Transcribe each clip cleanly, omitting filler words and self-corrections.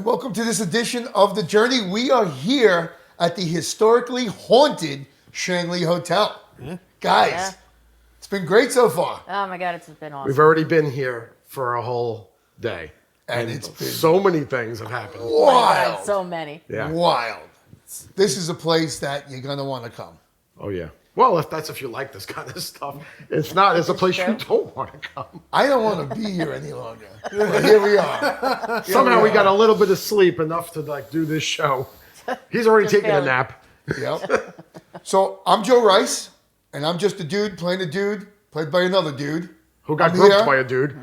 And welcome to this edition of The Journey. We are here at the historically haunted Shanley Hotel. Guys, it's been great so far. Oh my God, it's been awesome. We've already been here for a whole day. And it's been so many things have happened. wild. So many. Yeah. Wild. This is a place that you're going to want to come. Oh, yeah. Well, if you like this kind of stuff. If not, it's a place you don't want to come. I don't want to be here any longer. But here we are. Somehow we got a little bit of sleep, enough to do this show. He's already taken a barely. nap. Yep. So I'm Joe Rice, and I'm just a dude playing a dude, played by another dude. Who got I'm groped here by a dude.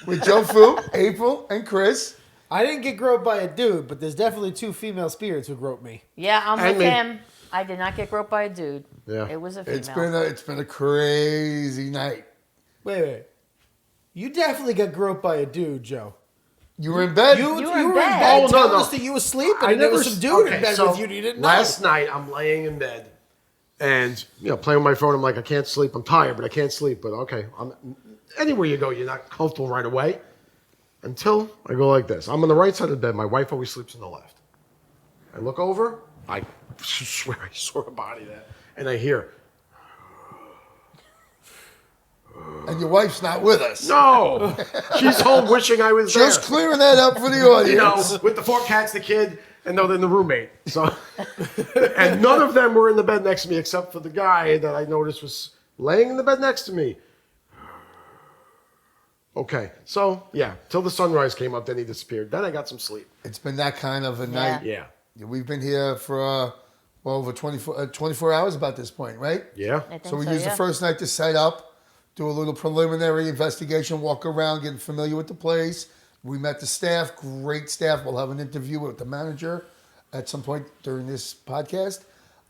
with Joe Fu, April, and Chris. I didn't get groped by a dude, but there's definitely two female spirits who groped me. Yeah, I'm And with me. him. I did not get groped by a dude. Yeah. It was a female. It's been a crazy night. Wait. You definitely got groped by a dude, Joe. You were in bed. You were were in in bed. bed Oh, no, telling no. us that you were asleep and there was some dude in bed with you and you didn't know. Last night, I'm laying in bed and playing with my phone. I'm like, I can't sleep. I'm tired, but I can't sleep. But okay, anywhere you go, you're not comfortable right away until I go like this. I'm on the right side of the bed. My wife always sleeps on the left. I look over. I swear I saw a body there, and I hear, And your wife's not with us. no, she's home wishing I was Just there. clearing that up for the audience. With the 4 cats, the kid, and then the roommate. So, and none of them were in the bed next to me except for the guy that I noticed was laying in the bed next to me. Okay, so yeah, till the sunrise came up, then he disappeared. Then I got some sleep. It's been that kind of a night. Yeah. We've been here for over 24 hours about this point, right? Yeah. I think So we used the yeah. first night to set up, do a little preliminary investigation, walk around, get familiar with the place. We met the staff, great staff. We'll have an interview with the manager at some point during this podcast.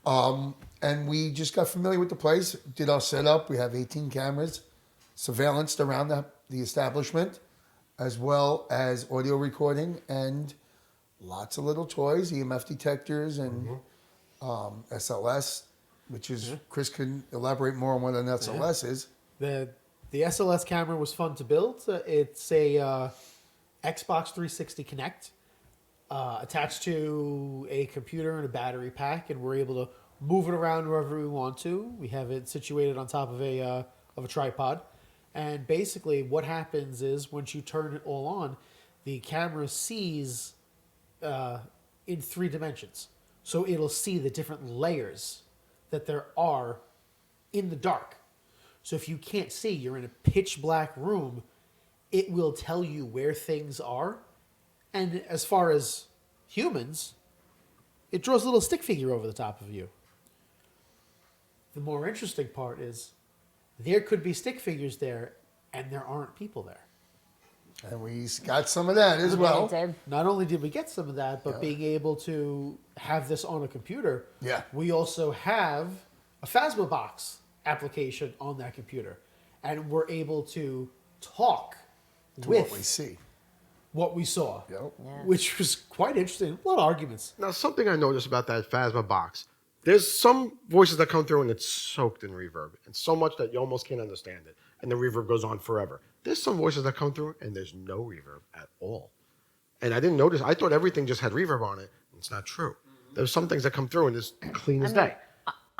And we just got familiar with the place, did our setup. We have 18 cameras surveillanced around the establishment, as well as audio recording and lots of little toys, EMF detectors and SLS, which is, Chris can elaborate more on what an SLS is. The SLS camera was fun to build. It's a Xbox 360 Kinect attached to a computer and a battery pack, and we're able to move it around wherever we want to. We have it situated on top of a tripod, and basically what happens is once you turn it all on, the camera sees in 3 dimensions, so it'll see the different layers that there are in the dark. So if you can't see, you're in a pitch black room, it will tell you where things are. And as far as humans, it draws a little stick figure over the top of you. The more interesting part is there could be stick figures there and there aren't people there. And we got some of that as well. It did. Not only did we get some of that, but being able to have this on a computer, we also have a Phasma box application on that computer. And we're able to talk with What we see. what we saw, Yep. Yeah. which was quite interesting. A lot of arguments. Now, something I noticed about that Phasma box, there's some voices that come through and it's soaked in reverb, and so much that you almost can't understand it, and the reverb goes on forever. There's some voices that come through and there's no reverb at all. And I didn't notice. I thought everything just had reverb on it. It's not true. There's some things that come through and it's clean as day.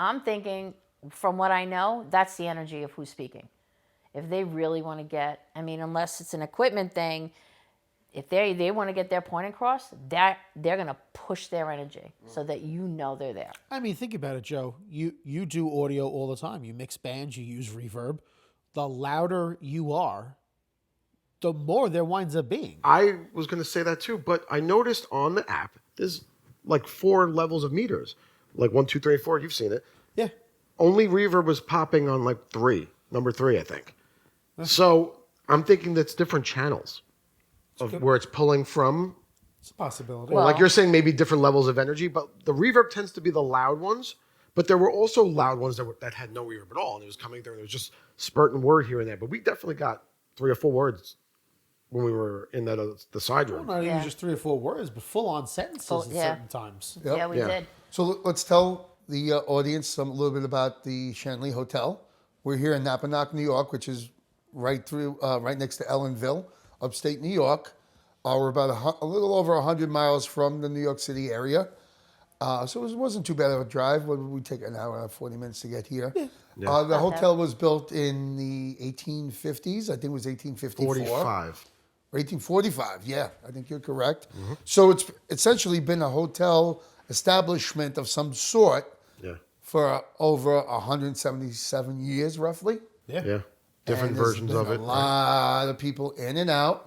I'm thinking, from what I know, that's the energy of who's speaking. If they really want to get, unless it's an equipment thing, if they want to get their point across, they're going to push their energy so that you know they're there. Think about it, Joe. You do audio all the time. You mix bands, you use reverb. The louder you are, the more there winds up being. I was going to say that too, but I noticed on the app, there's like 4 levels of meters. Like 1, 2, 3, 4. You've seen it. Yeah. Only reverb was popping on like 3, number 3, I think. So I'm thinking that's different channels of where it's pulling from. It's a possibility. Well, like you're saying, maybe different levels of energy, but the reverb tends to be the loud ones. But there were also loud ones that had no reverb at all, and it was coming through, and it was just spurting word here and there. But we definitely got 3 or 4 words when we were in the side room. Well, not even just 3 or 4 words, but full-on sentences at certain times. Yep. Yeah, we did. So let's tell the audience a little bit about the Shanley Hotel. We're here in Napanoch, New York, which is right next to Ellenville, upstate New York. We're about a little over 100 miles from the New York City area. So it wasn't too bad of a drive. We take an hour and 40 minutes to get here. The Not bad. hotel was built in the 1850s. I think it was 1854. 45. Or 1845, yeah, I think you're correct. So it's essentially been a hotel establishment of some sort Yeah. for over 177 years, roughly. Yeah. Different And there's versions been of it. A lot of people in and out.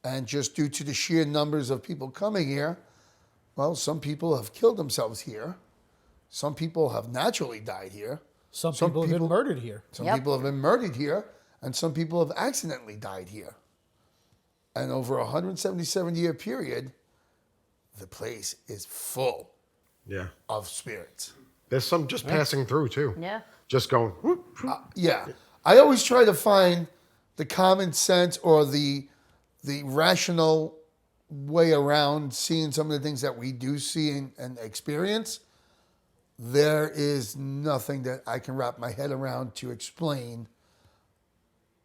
And just due to the sheer numbers of people coming here, well, some people have killed themselves here. Some people have naturally died here. Some people have been murdered here. Some Yep. people have been murdered here. And some people have accidentally died here. And over a 177-year period, the place is full Yeah. of spirits. There's some just passing through too. Yeah. Just going. Whoop, whoop. Yeah. I always try to find the common sense or the rational way around seeing some of the things that we do see and experience. There is nothing that I can wrap my head around to explain,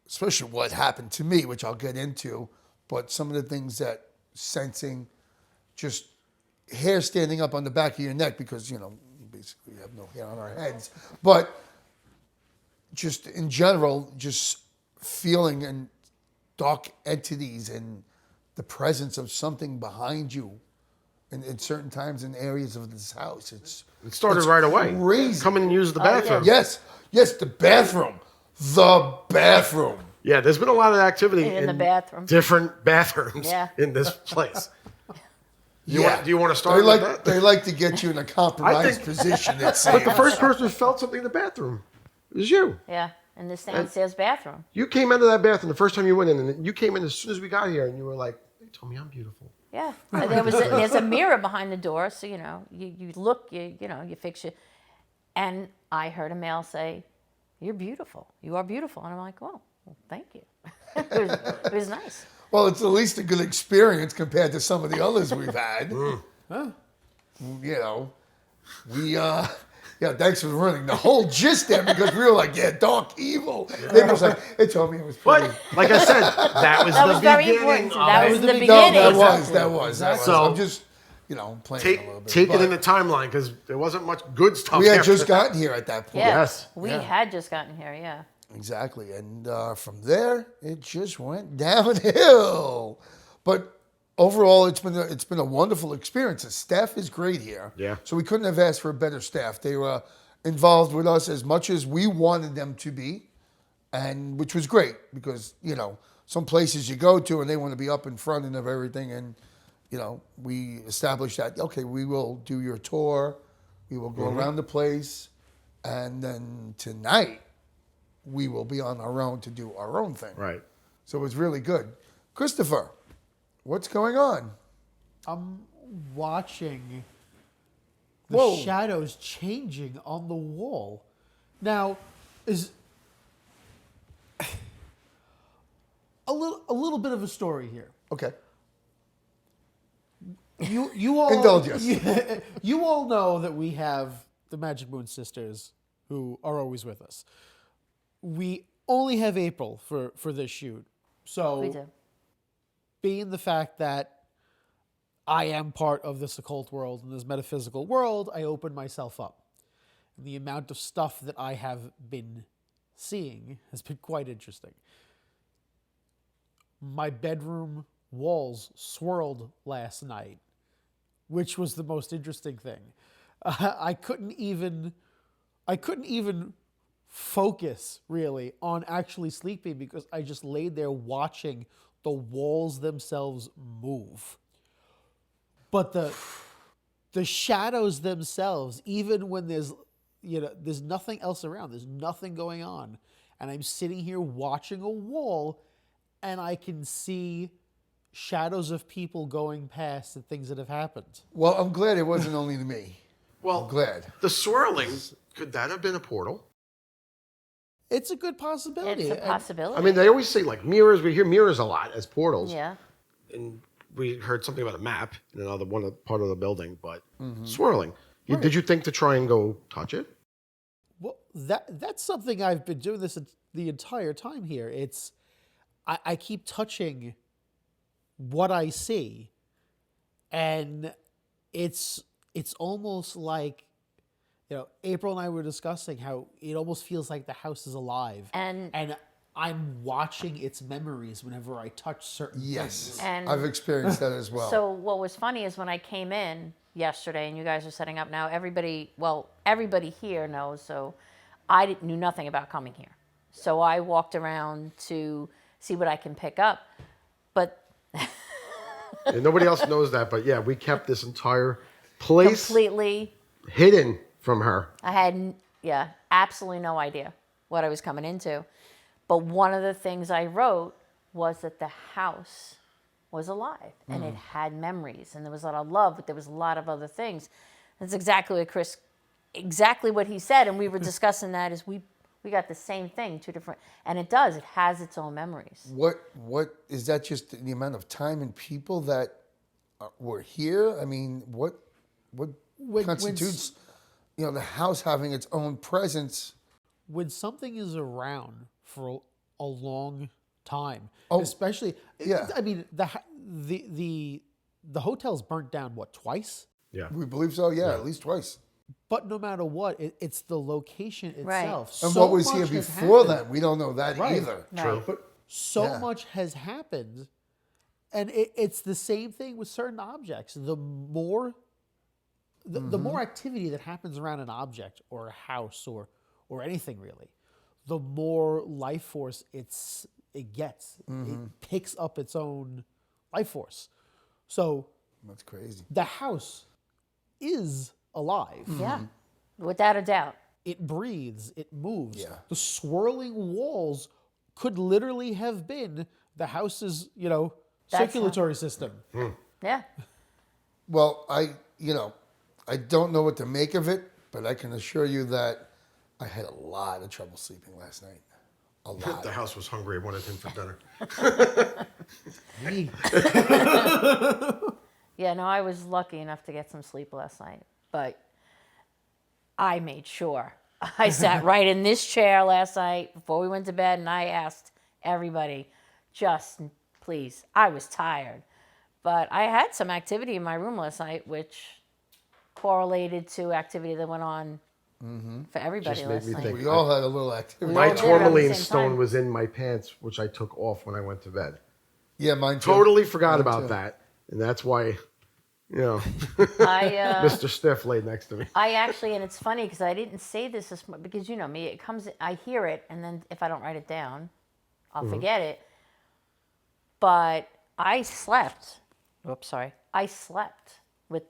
especially what happened to me, which I'll get into, but some of the things that sensing, just hair standing up on the back of your neck because, basically we have no hair on our heads. But just in general, just feeling and dark entities and the presence of something behind you in certain times in areas of this house. It started right away. Crazy. Come in and use the bathroom. Yes, the bathroom. The bathroom. Yeah, there's been a lot of activity In the bathroom. different bathrooms Yeah. in this place. Do Yeah. you want to start They with like that? they like to get you in a compromised position, it seems. But the first person who felt something in the bathroom was you. Yeah. In this downstairs bathroom. You came into that bathroom the first time you went in, and you came in as soon as we got here, and you were like, "They told me I'm beautiful." Yeah. And there's a mirror behind the door, so you look, you fix it. And I heard a male say, "You're beautiful. You are beautiful." And I'm like, well thank you. it was nice. Well, it's at least a good experience compared to some of the others we've had. Thanks for ruining the whole gist there because we were like, dark evil. They was like, it told me it was pretty. But like I said, that was That the was very beginning. important. of That it. was the No, beginning. that was. So- I'm just, playing a little bit. Take it But in the timeline because there wasn't much good stuff. we had after just that. gotten here at that point. Yeah. Yes. We Yeah. had just gotten here, yeah. Exactly. And from there, it just went downhill. But overall, it's been a wonderful experience. The staff is great here. Yeah. So we couldn't have asked for a better staff. They were involved with us as much as we wanted them to be, and which was great because, some places you go to and they want to be up in front of everything. And, we established that, okay, we will do your tour. We will go around the place. And then tonight, we will be on our own to do our own thing. Right. So it was really good. Christopher, what's going on? I'm watching the Whoa. shadows changing on the wall. Now, is a little bit of a story here. Okay. You all Indulge us. You all know that we have the Magic Moon sisters who are always with us. We only have April for this shoot. So We do. being the fact that I am part of this occult world and this metaphysical world, I open myself up. And the amount of stuff that I have been seeing has been quite interesting. My bedroom walls swirled last night, which was the most interesting thing. I couldn't even focus really on actually sleeping because I just laid there watching the walls themselves move. But the shadows themselves, even when there's nothing else around, there's nothing going on, and I'm sitting here watching a wall, and I can see shadows of people going past and things that have happened. Well, I'm glad it wasn't only me. Well, I'm glad. the swirling, could that have been a portal? It's a good possibility. It's a possibility. I mean, they always say like mirrors. We hear mirrors a lot as portals. yeah. And we heard something about a map in another part of the building, but swirling. Did you think to try and go touch it? Well, that's something I've been doing this the entire time here. I keep touching what I see, and it's almost like, April and I were discussing how it almost feels like the house is alive, And I'm watching its memories whenever I touch certain Yes. things. And- I've experienced that as well. so what was funny is when I came in yesterday and you guys are setting up now, everybody here knows, so I knew nothing about coming here. So I walked around to see what I can pick up. But And nobody else knows that, but yeah, we kept this entire place completely, hidden from her. I had, absolutely no idea what I was coming into. But one of the things I wrote was that the house was alive and it had memories and there was a lot of love, but there was a lot of other things. That's exactly what he said. And we were discussing that as we got the same thing, two different, and it has its own memories. What is that? Just the amount of time and people that were here? I mean, what constitutes, the house having its own presence? When something is around for a long time, Oh, especially, yeah. I mean, the hotel's burnt down twice, Yeah. We believe so. Yeah, at least twice. but no matter what, it's the location Right. itself. And So what was here much has before happened. that? We don't know that Right. either. Right. But so Yeah. much has happened, and it's the same thing with certain objects. The more activity that happens around an object or a house or anything really, the more life force it gets. It picks up its own life force. So That's crazy. the house is alive. Yeah, without a doubt. It breathes, it moves. Yeah. The swirling walls could literally have been the house's, circulatory system. Yeah. Well, I don't know what to make of it, but I can assure you that I had a lot of trouble sleeping last night. A lot. The house was hungry. I wanted him for dinner. Me. Yeah, no, I was lucky enough to get some sleep last night, but I made sure. I sat right in this chair last night before we went to bed, and I asked everybody, just please, I was tired. But I had some activity in my room last night, which correlated to activity that went on for everybody Just made last me night. think. We all had a little activity. all My did it at the tourmaline same stone time. was in my pants, which I took off when I went to bed. Yeah, mine too. Totally forgot Mine about too. that. And that's why, I Mr. Stiff laid next to me. I actually, and it's funny because I didn't say this because you know me, it comes, I hear it, and then if I don't write it down, I'll forget it. But I slept. Oops, sorry. I slept with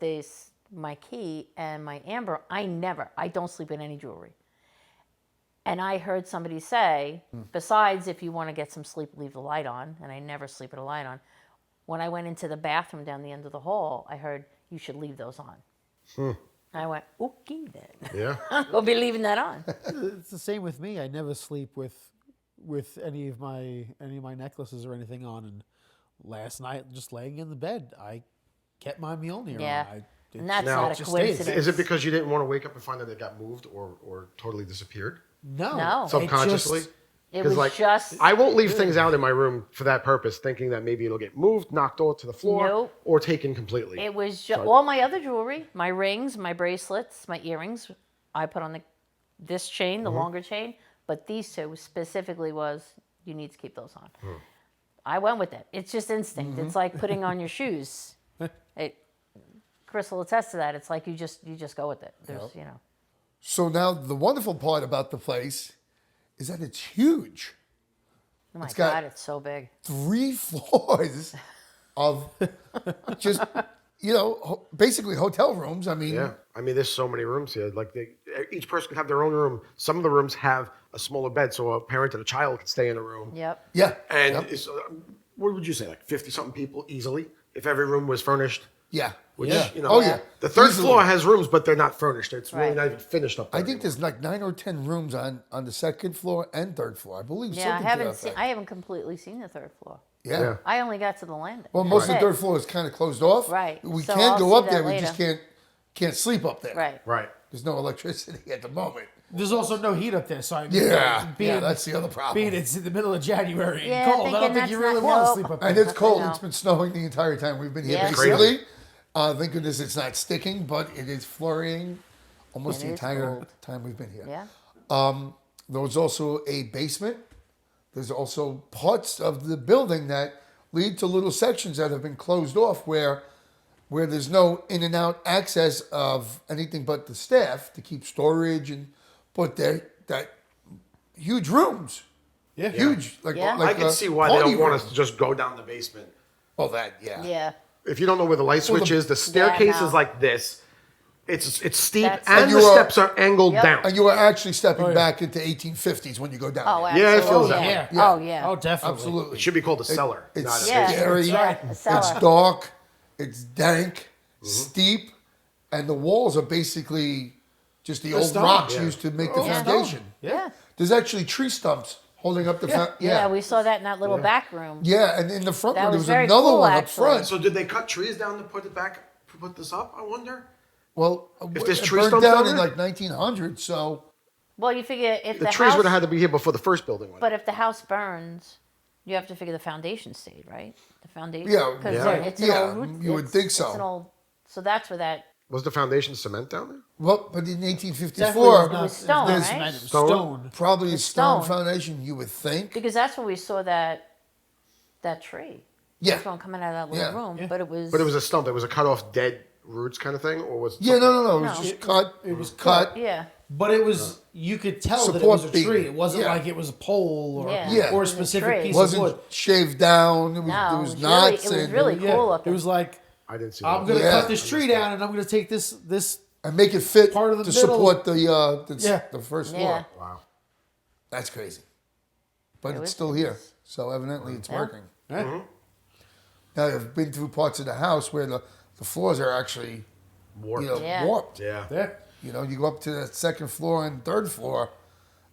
my key and my amber. I don't sleep in any jewelry. And I heard somebody say, besides if you want to get some sleep, leave the light on. And I never sleep with a light on. When I went into the bathroom down the end of the hall, I heard you should leave those on. I went, okay then. Yeah. We'll be leaving that on. It's the same with me. I never sleep with any of my necklaces or anything on. And last night, just laying in the bed, I kept my Mjolnir Yeah. on. And that's Now- not a It just stays. coincidence. Is it because you didn't want to wake up and find that it got moved or totally disappeared? No. No. it Subconsciously? just- It was just. I won't leave things out in my room for that purpose, thinking that maybe it'll get moved, knocked off to the floor, Nope. or taken completely. It was just all my other jewelry, my rings, my bracelets, my earrings. I put on this chain, the longer chain, but these two specifically was you need to keep those on. I went with it. It's just instinct. It's like putting on your shoes. Chris will attest to that. It's like you just go with it. There's So now the wonderful part about the place is that it's huge. oh my It's got- God, it's so big. 3 floors of just, basically hotel rooms. I mean, Yeah, I mean, there's so many rooms here. Like each person can have their own room. Some of the rooms have a smaller bed, so a parent and a child can stay in a room. Yep. yeah. And Yep. it's, what would you say, like 50-something people easily, if every room was furnished? Yeah. Which, yeah. you know, Oh, yeah. The third Easily. floor has rooms, but they're not furnished. It's really Right. not even finished up there. I think anymore. there's like 9 or 10 rooms on the second floor and third floor. I believe Yeah, something to that effect. I haven't completely seen the third floor. Yeah. Yeah. I only got to the landing. Well, most of the That's it. third floor is kind of closed off. Right. We So can I'll go see up that there. We just later. can't sleep up there. Right. Right. There's no electricity at the moment. There's also no heat up there, so I mean, Yeah, that's the other problem. being it's in the middle of January Yeah, and cold, I don't thinking think you that's really not- want to no. sleep up And there. it's cold. know. It's been snowing the entire time we've been here, Yeah. basically. Thank goodness it's not sticking, but it is flurrying almost It the is entire cold. time we've been here. Yeah. There was also a basement. There's also parts of the building that lead to little sections that have been closed off where there's no in and out access of anything but the staff to keep storage and put that huge rooms. Yeah. Huge. Yeah. I can see why they party don't want room. us to just go down the basement. Oh, that, yeah. Yeah. If you don't know where the light switch is, the staircase no. is like this. It's steep, That's- and And the you are- steps are angled Yep. down. And you are actually stepping yeah. back into 1850s when you go down Oh, there. absolutely. Yeah, it feels that yeah. way. Yeah. Oh, yeah. Oh, definitely. Absolutely. It should be called a cellar. It's not a Yeah. basement. scary. Yeah, a cellar. It's dark. It's dank, Mm-hmm. steep, and the walls are basically just the old stone. rocks Yeah. used to make the Yeah. foundation. Yeah. There's actually tree stumps holding up the Yeah, we saw that in that little back room. Yeah, and in the front That room, there was was very another cool, one actually. up front. So did they cut trees down to put this up? I wonder. Well, If there's it tree burned stumps down down in there? like 1900, so Well, you figure if The the trees house, would have had to be here before the first building went. but if the house burns, you have to figure the foundation stayed, right? The foundation. Yeah, Because yeah. it's an Yeah, old root. you would think It's so. an old, so that's where that. Was the foundation cement down there? well, but in Definitely 1854, not- was stone, there's right? cement, it was Stone? stone. probably a It's stone stone. foundation, you would think. Because that's where we saw that tree. Yeah. That's one coming out of that little Yeah. room. Yeah. But it was. But it was a stump. It was a cut off dead roots kind of thing, or was it Yeah, no. It was No. just cut. It was cut. Yeah. But it was, you could tell that it Support was a beam. tree. It wasn't Yeah. like it was a pole or, Yeah. Yeah. or It a was a specific tree. piece It wasn't of wood. shaved down. It was, No, there it was was knots. really- it was and, really Yeah. cool looking. It was like, I didn't see. I'm that. going to Yeah. cut this tree down and I'm going to take this. and make it fit Part of the to middle. support the Yeah. the first Yeah. floor. Wow. That's crazy. But It it's was- still here. So evidently it's Yeah. working. Yeah. Now I've been through parts of the house where the floors are actually Warped. Yeah. warped. Yeah. Yeah. You know, you go up to the second floor and third floor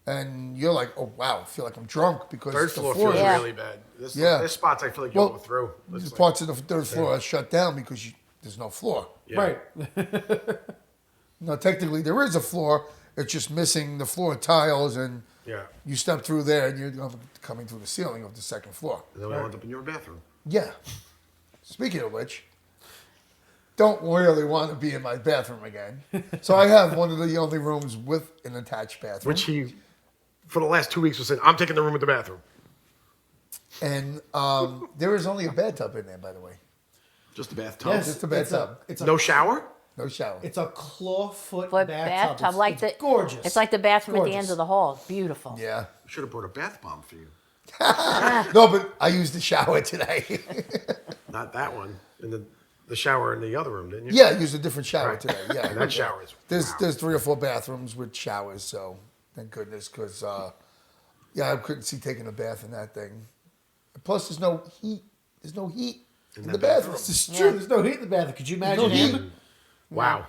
and you're like, oh wow, I feel like I'm drunk because Third the floor floor feels Yeah. really bad. Yeah. There's spots I feel like you'll Well, go through. There's It's like- parts of the third floor are shut down because there's no floor. yeah. Right. No, technically there is a floor. It's just missing the floor tiles, and Yeah. you step through there, and you're coming through the ceiling of the second floor. And then we end up in your bathroom. Yeah. Speaking of which, don't really want to be in my bathroom again. So I have one of the only rooms with an attached bathroom. Which he, for the last 2 weeks, was saying, I'm taking the room with the bathroom. And there is only a bathtub in there, by the way. Just a bathtub. Yes. Just a bathtub. It's a, No shower? No shower. It's a clawfoot But bathtub. bathtub, like it's the gorgeous. It's like the bathroom at the Gorgeous. end of the hall. Beautiful. Yeah. Should have brought a bath bomb for you. No, but I used the shower today. Not that one. In the shower in the other room, didn't you? Yeah, I used a different shower Right. today. Yeah. And that shower is. There's wow. there's 3 or 4 bathrooms with showers, so thank goodness, because yeah, I couldn't see taking a bath in that thing. Plus, there's no heat. There's no heat in the that bathroom. This is true. There's no heat in the bathroom. Could you imagine No heat. him? Wow.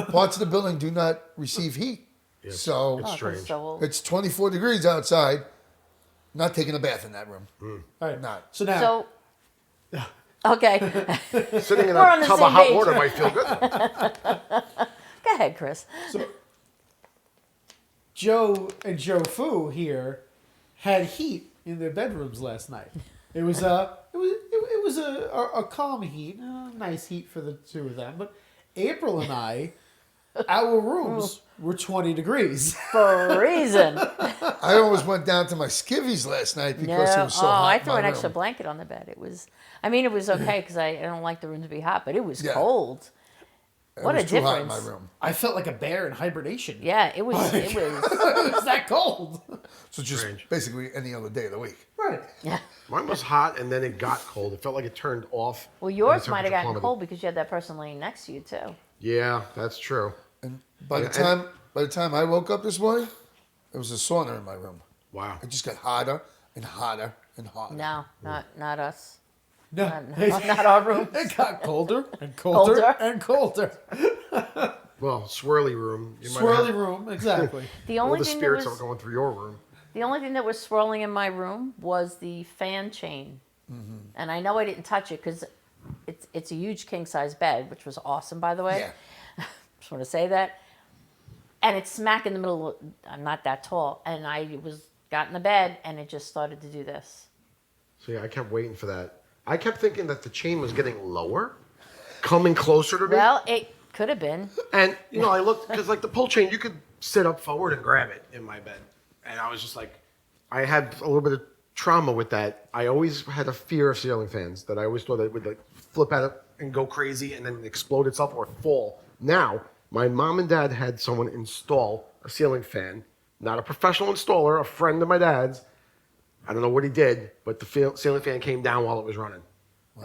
Parts of the building do not receive heat, Yes. so Oh, 'cause Strange. So old. it's 24 degrees outside. Not taking a bath in that room. All right. Not. So now, So, okay. Sitting in We're on a the tub same of hot page. water might feel good. Go ahead, Chris. Joe and Joe Fu here had heat in their bedrooms last night. It was a calm heat, nice heat for the two of them. But April and I, our rooms were 20 degrees. For a reason. I almost went down to my skivvies last night because it was so oh, hot. I in threw my an extra room. blanket on the bed. It was, I mean, it was okay because I don't like the room to be hot, but it was Yeah. cold. It What was a too hot in difference. my room. I felt like a bear in hibernation. Yeah, it was. It was. It was that cold. So just Strange. basically any other day of the week. Right. Yeah. Mine was hot and then it got cold. It felt like it turned off. Well, and yours the might have temperature gotten plummeted. cold because you had that person laying next to you too. Yeah, that's true. And by Yeah, the time I woke up this morning, there was a sauna in my room. Wow. It just got hotter and hotter and hotter. No, not us. No, Not our room. it got colder and colder, Colder. and colder. Well, swirly room. You might Swirly have- room, exactly. The All only the thing that spirits was are going through your room. the only thing that was swirling in my room was the fan chain, and I know I didn't touch it because it's a huge king size bed, which was awesome, by the way. Yeah. Just want to say that. and it's smack in the middle. I'm not that tall, and I got in the bed, and it just started to do this. So yeah, I kept waiting for that. I kept thinking that the chain was getting lower, coming closer to me. Well, it could have been. And I looked because like the pull chain, you could sit up forward and grab it in my bed, and I was just like, I had a little bit of trauma with that. I always had a fear of ceiling fans that I always thought that it would like flip out and go crazy and then explode itself or fall. Now, my mom and dad had someone install a ceiling fan, not a professional installer, a friend of my dad's. I don't know what he did, but the ceiling fan came down while it was running,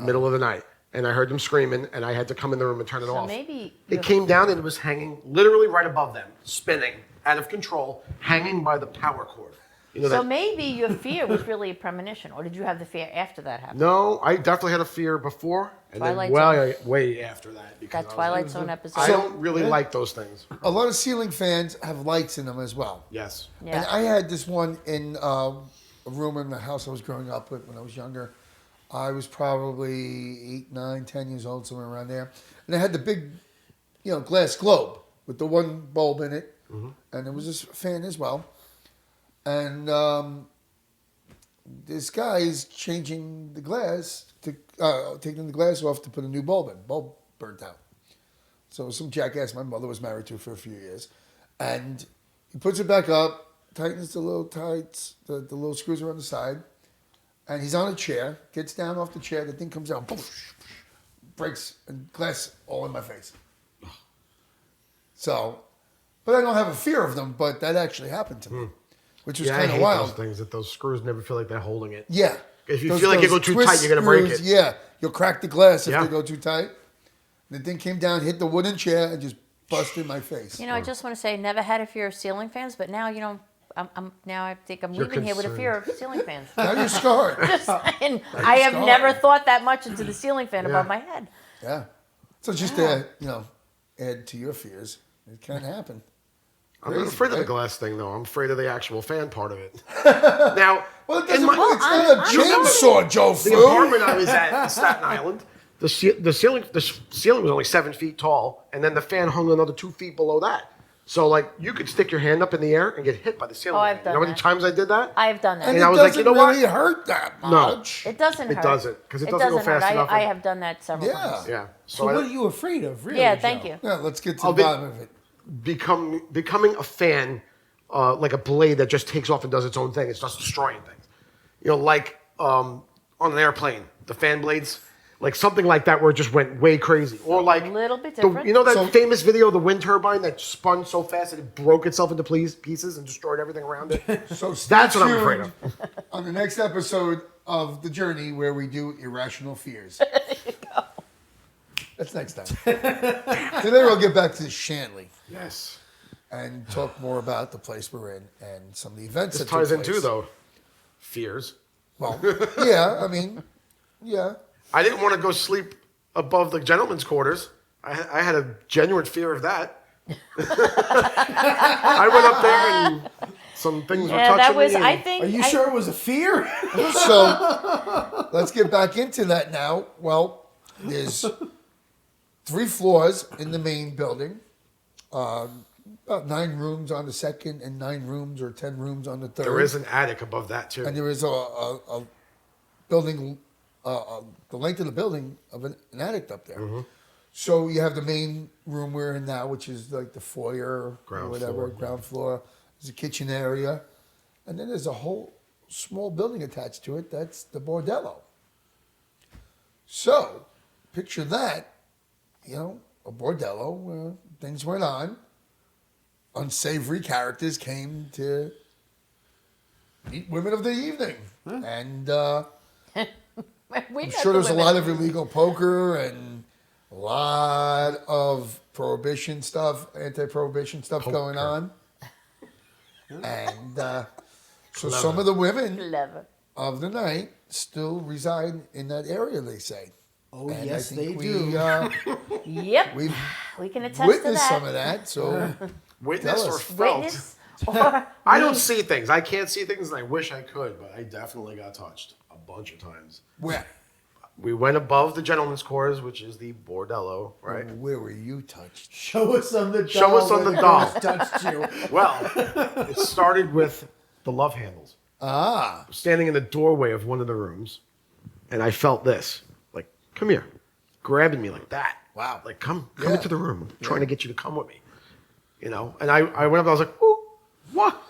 middle of the night. And I heard them screaming, and I had to come in the room and turn it off. Maybe It came down and it was hanging literally right above them, spinning, out of control, hanging by the power cord. You know So that? maybe your fear was really a premonition, or did you have the fear after that happened? No, I definitely had a fear before, and Twilight then way after that. Because That I was Twilight like, Zone episode. I don't really like those things. A lot of ceiling fans have lights in them as well. Yes. Yeah. And I had this one in a room in the house I was growing up with when I was younger. I was probably 8, 9, 10 years old, somewhere around there. And it had the big, glass globe with the one bulb in it. Mm-hmm. And it was this fan as well. And this guy is changing the glass, taking the glass off to put a new bulb in. Bulb burnt out. So some jackass my mother was married to for a few years. And he puts it back up, tightens the little tights, the little screws are on the side. And he's on a chair, gets down off the chair, the thing comes down, poof, breaks, and glass all in my face. So, but I don't have a fear of them, but that actually happened to me, which was Yeah, I kind of hate wild. those things, that those screws never feel like they're holding it. Yeah. If you feel like you go too tight, twist you're going to break screws, it. Yeah, you'll crack the glass if Yeah. they go too tight. The thing came down, hit the wooden chair, and just busted my face. I just want to say, never had a fear of ceiling fans, but now, now I think I'm leaving here with a fear of ceiling fans. Now you're scarred. Just saying, I have scarred. never thought that much into the ceiling fan above my head. Yeah. So just to, add to your fears, it can happen. I'm not Crazy, afraid of the right? glass thing, though. I'm afraid of the actual fan part of it. Now, Well, it in doesn't, my, it's not a chainsaw, Joe the Fu. apartment I was at in Staten Island, the ceiling was only 7 feet tall, and then the fan hung another 2 feet below that. So, like, you could stick your hand up in the air and get hit by the ceiling. Oh, I've fan. done You know how many that. times I did that? I have done that. And And it I was like, doesn't you know what? really hurt that No. much. It doesn't It hurt. doesn't, 'cause it doesn't go hurt. fast enough. I have done that several Yeah. times. Yeah. So what are you afraid of, really? Yeah, Joe? thank you. Yeah, let's get to I'll the be- bottom of it. Becoming a fan, like a blade that just takes off and does its own thing. It's just destroying things. Like on an airplane, the fan blades, like something like that where it just went way crazy. Or like A little bit the- different. you know that So- famous video of the wind turbine that spun so fast that it broke itself into pieces and destroyed everything around it? So stay That's what I'm afraid tuned on the next episode of The Journey where we do irrational fears. That's next time. Today we'll get back to Shanley Yes. and talk more about the place we're in and some of the events This that took ties place. into, though, fears. Well, yeah, I mean, yeah. I didn't want to go sleep above the gentleman's quarters. I had a genuine fear of that. I went up there and some things were Yeah, touching that was. me. and- I think. Are you I- sure it was a fear? So let's get back into that now. Well, there's 3 floors in the main building. About 9 rooms on the second and 9 rooms or 10 rooms on the third. There is an attic above that, too. And there is a building, the length of the building of an attic up there. Mm-hmm. So you have the main room we're in now, which is like the foyer Ground or whatever, floor. ground floor. There's a kitchen area. And then there's a whole small building attached to it. That's the bordello. So picture that, a bordello where things went on. Unsavory characters came to meet women of the evening. And we I'm met sure the there's a women. lot of illegal poker and a lot of prohibition stuff, anti-prohibition stuff going on. And so some of the women Love it. of the night still reside in that area, they say. Oh, And yes, I they think do. Yep. We've We can attest to witnessed that. some of that. So Witnessed Tell or us. felt. Witness or I don't see things. I can't see things, and I wish I could, but I definitely got touched a bunch of times. where? We went above the gentleman's quarters, which is the bordello, right? Where were you touched? Show us on the doll. Show us on where the doll. ghost touched you. Well, it started with the love handles. Ah. Standing in the doorway of one of the rooms, and I felt this, like, come here, grabbing me like that. Wow. Like, come Yeah. into the room. I'm trying to get you to come with me. You know? And I went up, I was like, ooh, what?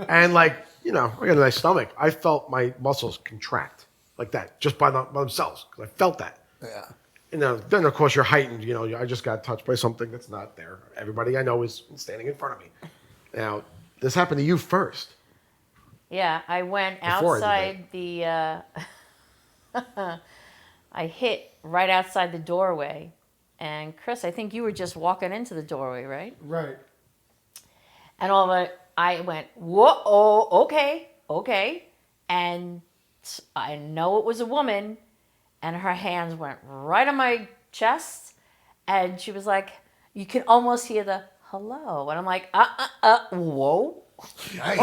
And like, you know, I got a nice stomach. I felt my muscles contract like that, just by themselves, because I felt that. Yeah. You know, then of course you're heightened. You know, I just got touched by something that's not there. Everybody I know is standing in front of me. Now, this happened to you first. Yeah, I went Before I outside the. I hit right outside the doorway, and Chris, I think you were just walking into the doorway, right? Right. And all of it, I went, whoa, oh, okay, and I know it was a woman, and her hands went right on my chest, and she was like, you can almost hear the hello, and I'm like, whoa. Nice.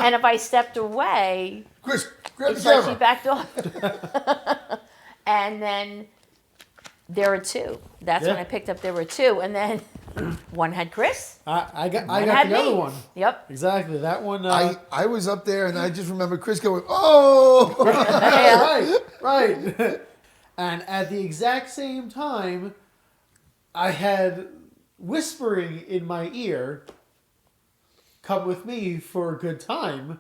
And if I stepped away, Chris, grab it's the like she camera. backed off. And then there were two. That's when Yeah. I picked up there were two. And then one had Chris. I got One the had other me. one. Yep. Exactly. That one. I was up there and I just remember Chris going, oh! right. And at the exact same time, I had whispering in my ear, come with me for a good time.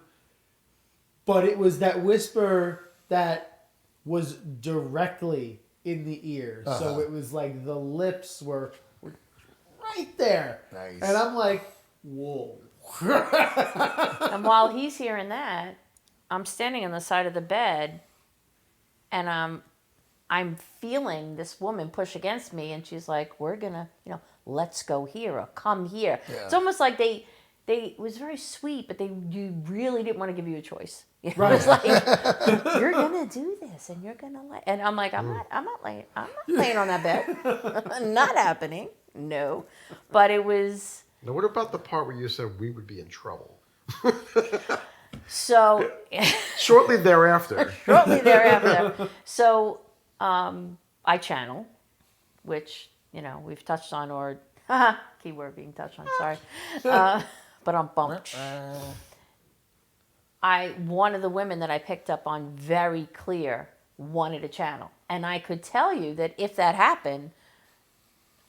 But it was that whisper that was directly in the ear. So it was like the lips were right there. Nice. And I'm like, whoa. And while he's hearing that, I'm standing on the side of the bed, and I'm feeling this woman push against me, and she's like, "We're gonna, let's go here or come here." Yeah. It's almost like they it was very sweet, but you really didn't want to give you a choice. It Right. was like, you're gonna do this, and you're gonna and I'm like, I'm not laying on that bed. Not happening. No, but it was. Now, what about the part where you said we would be in trouble? So Shortly thereafter. shortly thereafter, so I channel, which we've touched on, or keyword being touched on. Sorry, but I'm bumped. One of the women that I picked up on very clear wanted a channel, and I could tell you that if that happened,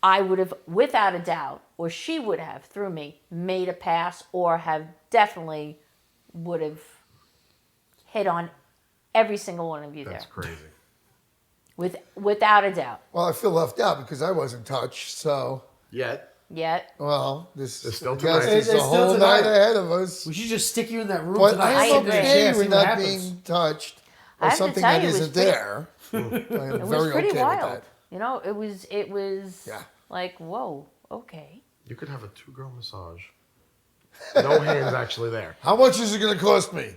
I would have, without a doubt, or she would have, through me, made a pass, or have definitely would have hit on every single one of you That's there. crazy. Without a doubt. Well, I feel left out because I wasn't touched, so, Yet. Yet. well, this It's still I guess tonight. it's It's a still whole tonight. night ahead of us. We should just stick you in that room But tonight. I am agree. okay See with what not happens. being touched I or have to something tell that you, it was isn't pretty- there. I am It was very pretty okay wild. with It was Yeah. like, whoa, okay. You could have a 2-girl massage. No hands actually there. that. How much is it going to cost me?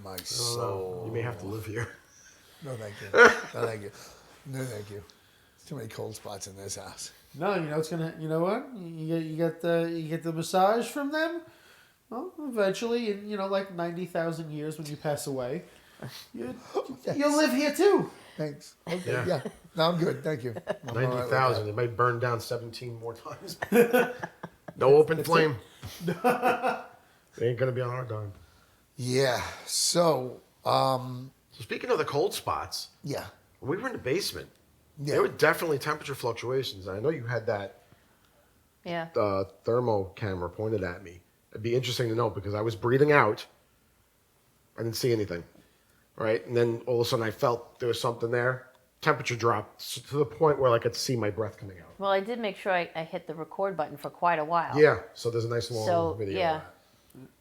My soul. You may have to live here. No, thank you. No, thank you. No, thank you. There's too many cold spots in this house. No, it's gonna. You know what? You get the massage from them. Well, eventually, in like 90,000 years when you pass away, you'll live here too. Thanks. Okay, Yeah. yeah. No, I'm good. Thank you. I'm all right with 90,000. that. It might burn down 17 more times. No open flame. It ain't going to be on our dime. Yeah. So, So speaking of the cold spots, yeah. when we were in the basement, Yeah. there were definitely temperature fluctuations. I know you had that Yeah. thermo camera pointed at me. It'd be interesting to know because I was breathing out. I didn't see anything. Right? And then all of a sudden I felt there was something there. Temperature dropped to the point where I could see my breath coming out. Well, I did make sure I hit the record button for quite a while. Yeah. So there's a nice long So, video. yeah. Of that.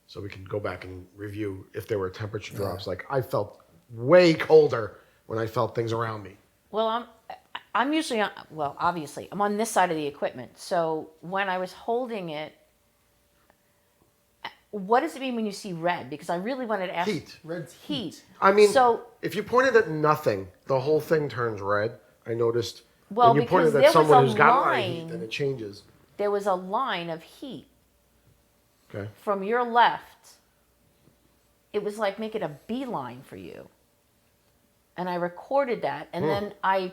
So we can go back and review if there were temperature drops. Like I felt way colder when I felt things around me. Well, I'm usually on, well, obviously, I'm on this side of the equipment. So when I was holding it, what does it mean when you see red? Because I really wanted to ask. Heat. Red's Heat. I mean, so if you pointed at nothing, the whole thing turns red. I noticed Well, when you because pointed there at was someone a who's got a lot of heat, line. then it changes. there was a line of heat Okay. from your left. It was like making a beeline for you. and I recorded that, and then I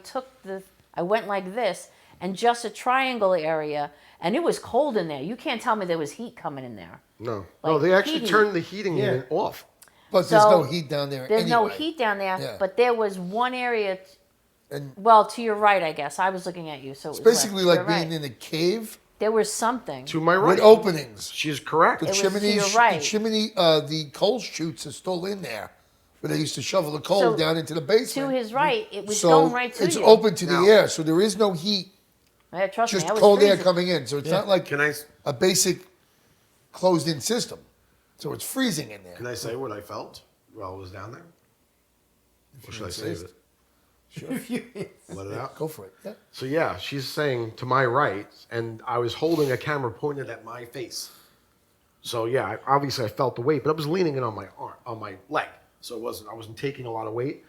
went like this, and just a triangle area, and it was cold in there. You can't tell me there was heat coming in there. No. Like No, they actually heat. turned the heating Yeah. unit off. But there's So, no heat down there. There's no anyway. heat down there, Yeah. but there was one area. And Well, to your right, I guess. I was looking at you, so it was it's basically left. like You're being right. in a cave There was something. To my right. with openings. She's correct. The It was to chimneys, your right. the coal chutes are still in there, where they used to shovel the coal So, down into the basement. To his right, it was so going right to it's you. open to Now- the air, so there is no heat, Yeah, trust just me, I was cold air freezing. coming in. So it's not like Can I a basic closed-in system. So it's freezing in there. can I say what I felt while I was down there? Or should I save insist. it? Sure. Let it out. Go for it. Yeah. So yeah, she's saying to my right, and I was holding a camera pointed at my face. So yeah, obviously I felt the weight, but I was leaning it on my arm, on my leg. So I wasn't taking a lot of weight.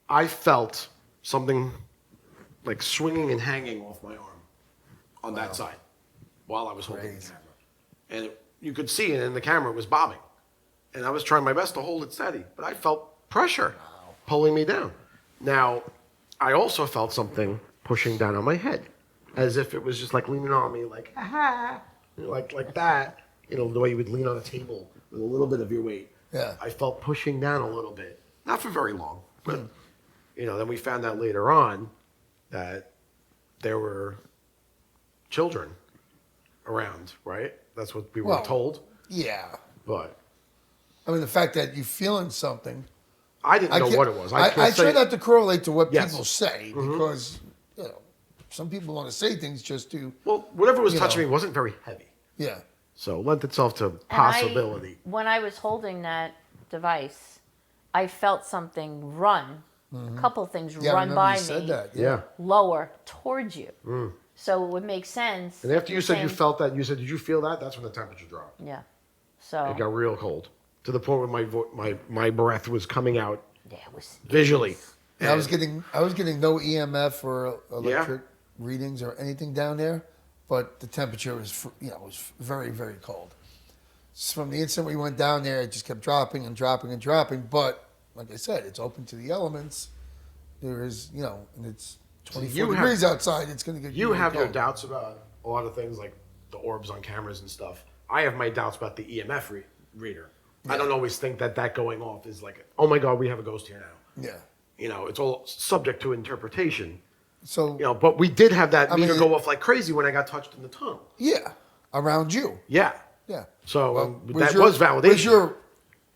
I felt something like swinging and hanging off my arm on that side while I was holding the Crazy. camera. And you could see it in the camera, it was bobbing. And I was trying my best to hold it steady, but I felt pressure pulling me down. Now, I also felt something pushing down on my head, as if it was just like leaning on me, like, ah, like that. You know, the way you would lean on a table with a little bit of your weight. Yeah. I felt pushing down a little bit. Not for very long, but, you know, then we found out later on that there were children around, right? That's what we were Well, told. Yeah. But I mean, the fact that you're feeling something. I didn't know can't- what it was. I can't try say- not to correlate to what Yes. people say because, you know, some people want to say things just to, Well, whatever was you touching know. me wasn't very heavy. yeah. So it lent itself to And possibility. when I was holding that device, I felt something run. A couple things Yeah, I run remember by you said me, that. Yeah. lower towards you. So it would make sense. And after you if said you saying- felt that, you said, "Did you feel that?" That's when the temperature dropped. Yeah. It So got real cold to the point where my breath was coming out yeah, it was. visually. And I was getting no EMF or electric Yeah. readings or anything down there, but the temperature was was very, very cold. So from the instant we went down there, it just kept dropping and dropping and dropping. But like I said, it's open to the elements. There is, and it's 24 you have- degrees outside. It's going to get You really have your cold. doubts about a lot of things like the orbs on cameras and stuff. I have my doubts about the EMF reader. I don't always think that going off is like, oh my God, we have a ghost here now. Yeah. You know, it's all subject to interpretation. So You know, but we did have that I mean, meter go off like crazy when I got touched in the tunnel. yeah, around you. Yeah. Yeah. So Well, that was validation.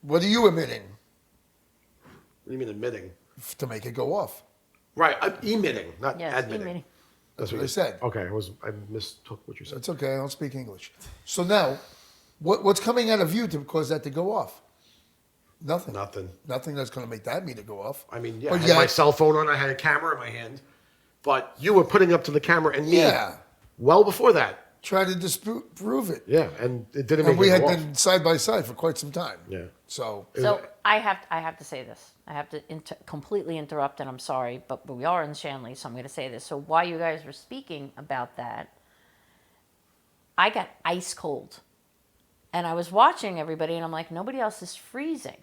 What are you emitting What do you mean emitting? to make it go off? Right, emitting, not Yes, admitting. emitting. That's what I you said. Okay, I mistook what you said. It's okay. I don't speak English. So now, what's coming out of you to cause that to go off? Nothing. Nothing. Nothing that's going to make that meter go off. I mean, yeah, I But had my cell phone on. I had a camera in my hand, but you were putting up to the camera and me Yeah. well before that. Try to prove it. Yeah, and it didn't And make we it had go off. been side by side for quite some time. Yeah. So So I have to say this. I have to completely interrupt, and I'm sorry, but we are in Shanley, so I'm going to say this. So while you guys were speaking about that, I got ice cold, and I was watching everybody, and I'm like, nobody else is freezing,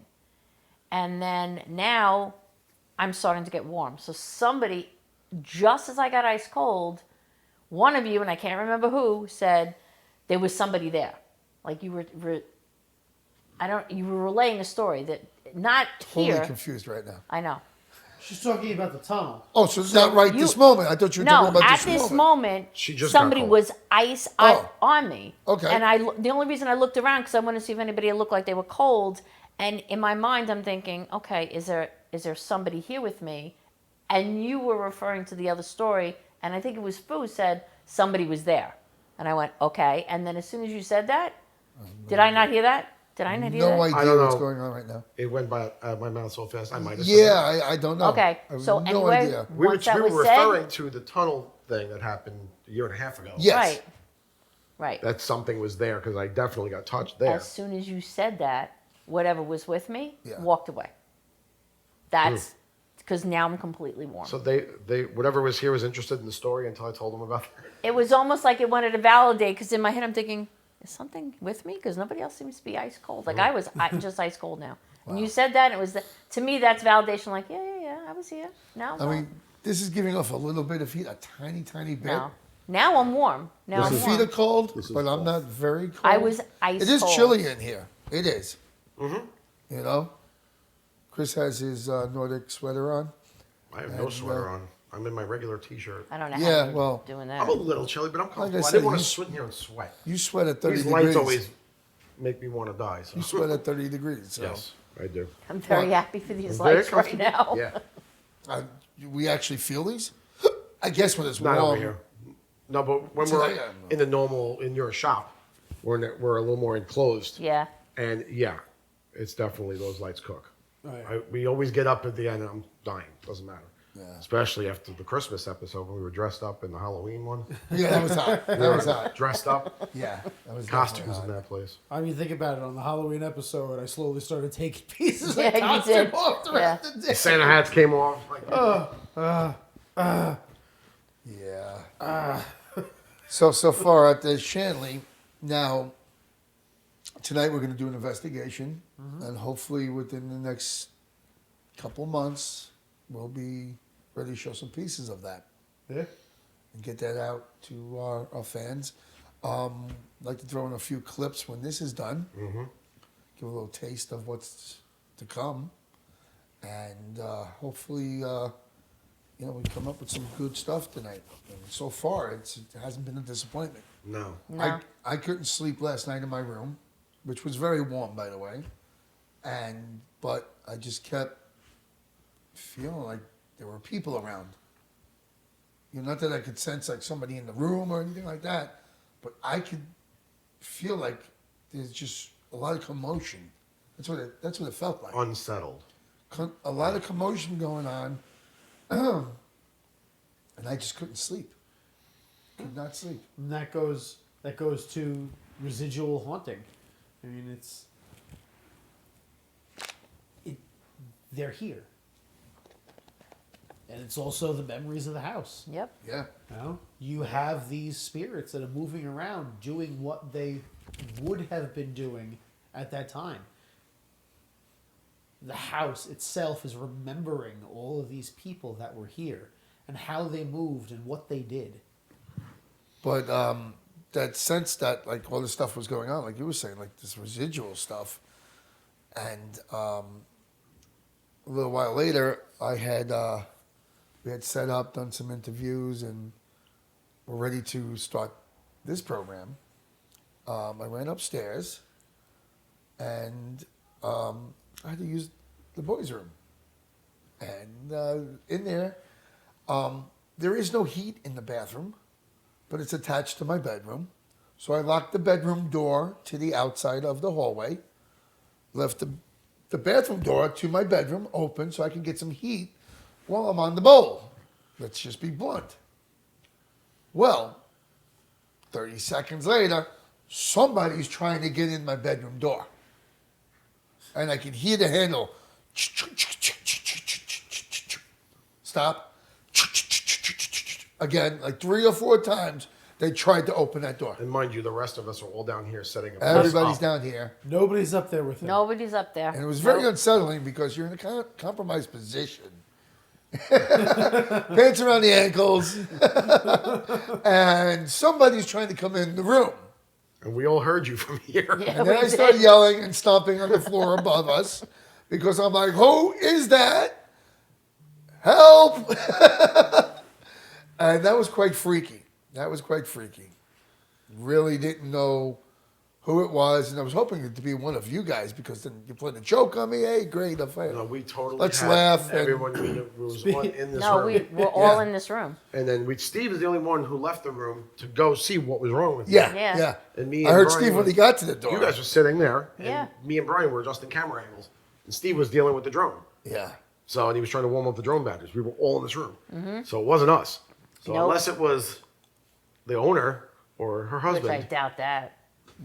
and then now I'm starting to get warm. So somebody, just as I got ice cold, one of you, and I can't remember who, said there was somebody there, like you were you were relaying a story that not totally here. confused right now. I know. She's talking about the tunnel. Oh, so it's not right this moment. I thought you were No, talking about at this this moment. moment, She just got somebody cold. was ice Oh. on me. Okay. And the only reason I looked around because I wanted to see if anybody looked like they were cold. And in my mind, I'm thinking, okay, is there somebody here with me? And you were referring to the other story, and I think it was Fu said somebody was there, and I went okay. And then as soon as you said that, did I not hear that? Did I not hear No that? idea I don't what's know. going on right now. It went by my mouth so fast, I might have said Yeah, that. I don't know. Okay, I have so no anyway, idea. We were once that was referring said, to the tunnel thing that happened a year and a half ago. Yes. right. That something was there because I definitely got touched there. As soon as you said that, whatever was with me Yeah. walked away. That's because now I'm completely warm. So they whatever was here was interested in the story until I told them about it. It was almost like it wanted to validate because in my head I'm thinking, is something with me? Because nobody else seems to be ice cold. Like I was just ice cold now. And you said that, and it was to me that's validation. Like yeah, I was here. Now I'm I warm. mean, this is giving off a little bit of heat, a tiny, tiny bit. No. Now I'm warm. Now My I'm feet warm. are cold, This is but I'm cold. not very cold. I was ice It is cold. chilly in here. It is. Mm-hmm. You know? Chris has his Nordic sweater on. I have no sweater on. I'm in my regular T-shirt. I don't know Yeah, how you're well, doing that. I'm a little chilly, but I'm comfortable. I said, didn't want you to sit here and sweat. You sweat at 30 These degrees. lights always make me want to die. So. You sweat at 30 degrees. So. Yes, I do. I'm very Well, happy for these Very lights right comfortable. now. Yeah, We actually feel these? I guess when it's not warm. over here. No, but when Tonight, we're I don't know. in the normal in your shop, we're a little more enclosed. Yeah. And yeah, it's definitely those lights cook. Oh, yeah. We always get up at the end and I'm dying. Doesn't matter. Yeah. Especially after the Christmas episode when we were dressed up in the Halloween one. Yeah, that was hot. That was hot. Dressed up. Yeah, that was Costumes definitely in hot. that place. I mean, think about it. On the Halloween episode, I slowly started taking pieces Yeah, of you costume did. off the Yeah. rest of the day. Santa hats came off. Like, Yeah. So far at the Shanley. Now, tonight we're going to do an investigation, and hopefully within the next couple months, we'll be ready to show some pieces of that Yeah. and get that out to our fans. I'd like to throw in a few clips when this is done. Give a little taste of what's to come, and hopefully, we come up with some good stuff tonight. And so far, it hasn't been a disappointment. no. No. I couldn't sleep last night in my room, which was very warm, by the way, but I just kept feeling like there were people around. Not that I could sense like somebody in the room or anything like that, but I could feel like there's just a lot of commotion. That's what it felt like. Unsettled. A lot of commotion going on, and I just couldn't sleep. Could not sleep. And that goes to residual haunting. I mean, they're here, and it's also the memories of the house. Yep. Yeah. You have these spirits that are moving around, doing what they would have been doing at that time. The house itself is remembering all of these people that were here and how they moved and what they did. But that sense that like all this stuff was going on, like you were saying, like this residual stuff, and a little while later, we had set up, done some interviews, and we're ready to start this program. I ran upstairs, and I had to use the boys' room, and in there, there is no heat in the bathroom, but it's attached to my bedroom. So I locked the bedroom door to the outside of the hallway, left the bathroom door to my bedroom open so I can get some heat while I'm on the bowl. Let's just be blunt. Well, 30 seconds later, somebody's trying to get in my bedroom door. And I can hear the handle. Stop. Again, like 3 or 4 times, they tried to open that door. And mind you, the rest of us are all down here setting up. Everybody's down here. Nobody's up there with them. Nobody's up there. And it was very Nope. unsettling because you're in a compromised position. Pants around the ankles. And somebody's trying to come in the room. And we all heard you from here. Yeah, And then we I started did. yelling and stomping on the floor above us because I'm like, who is that? Help! And that was quite freaky. Really didn't know who it was, and I was hoping it to be one of you guys because then you played a joke on me. Hey, great, I'll fight. No, we totally Let's had laugh and- everyone who was on in this No, room. we're all Yeah. in this room. And then Steve is the only one who left the room to go see what was wrong with Yeah, you. Yeah. yeah. And me I and heard Brian Steve when were- he got to the door. You guys were sitting there, and Yeah. me and Brian were adjusting camera angles, and Steve was dealing with the drone. Yeah. So, and he was trying to warm up the drone batteries. We were all in this room. So it wasn't us. So Nope. unless it was the owner or her Which I husband, doubt that.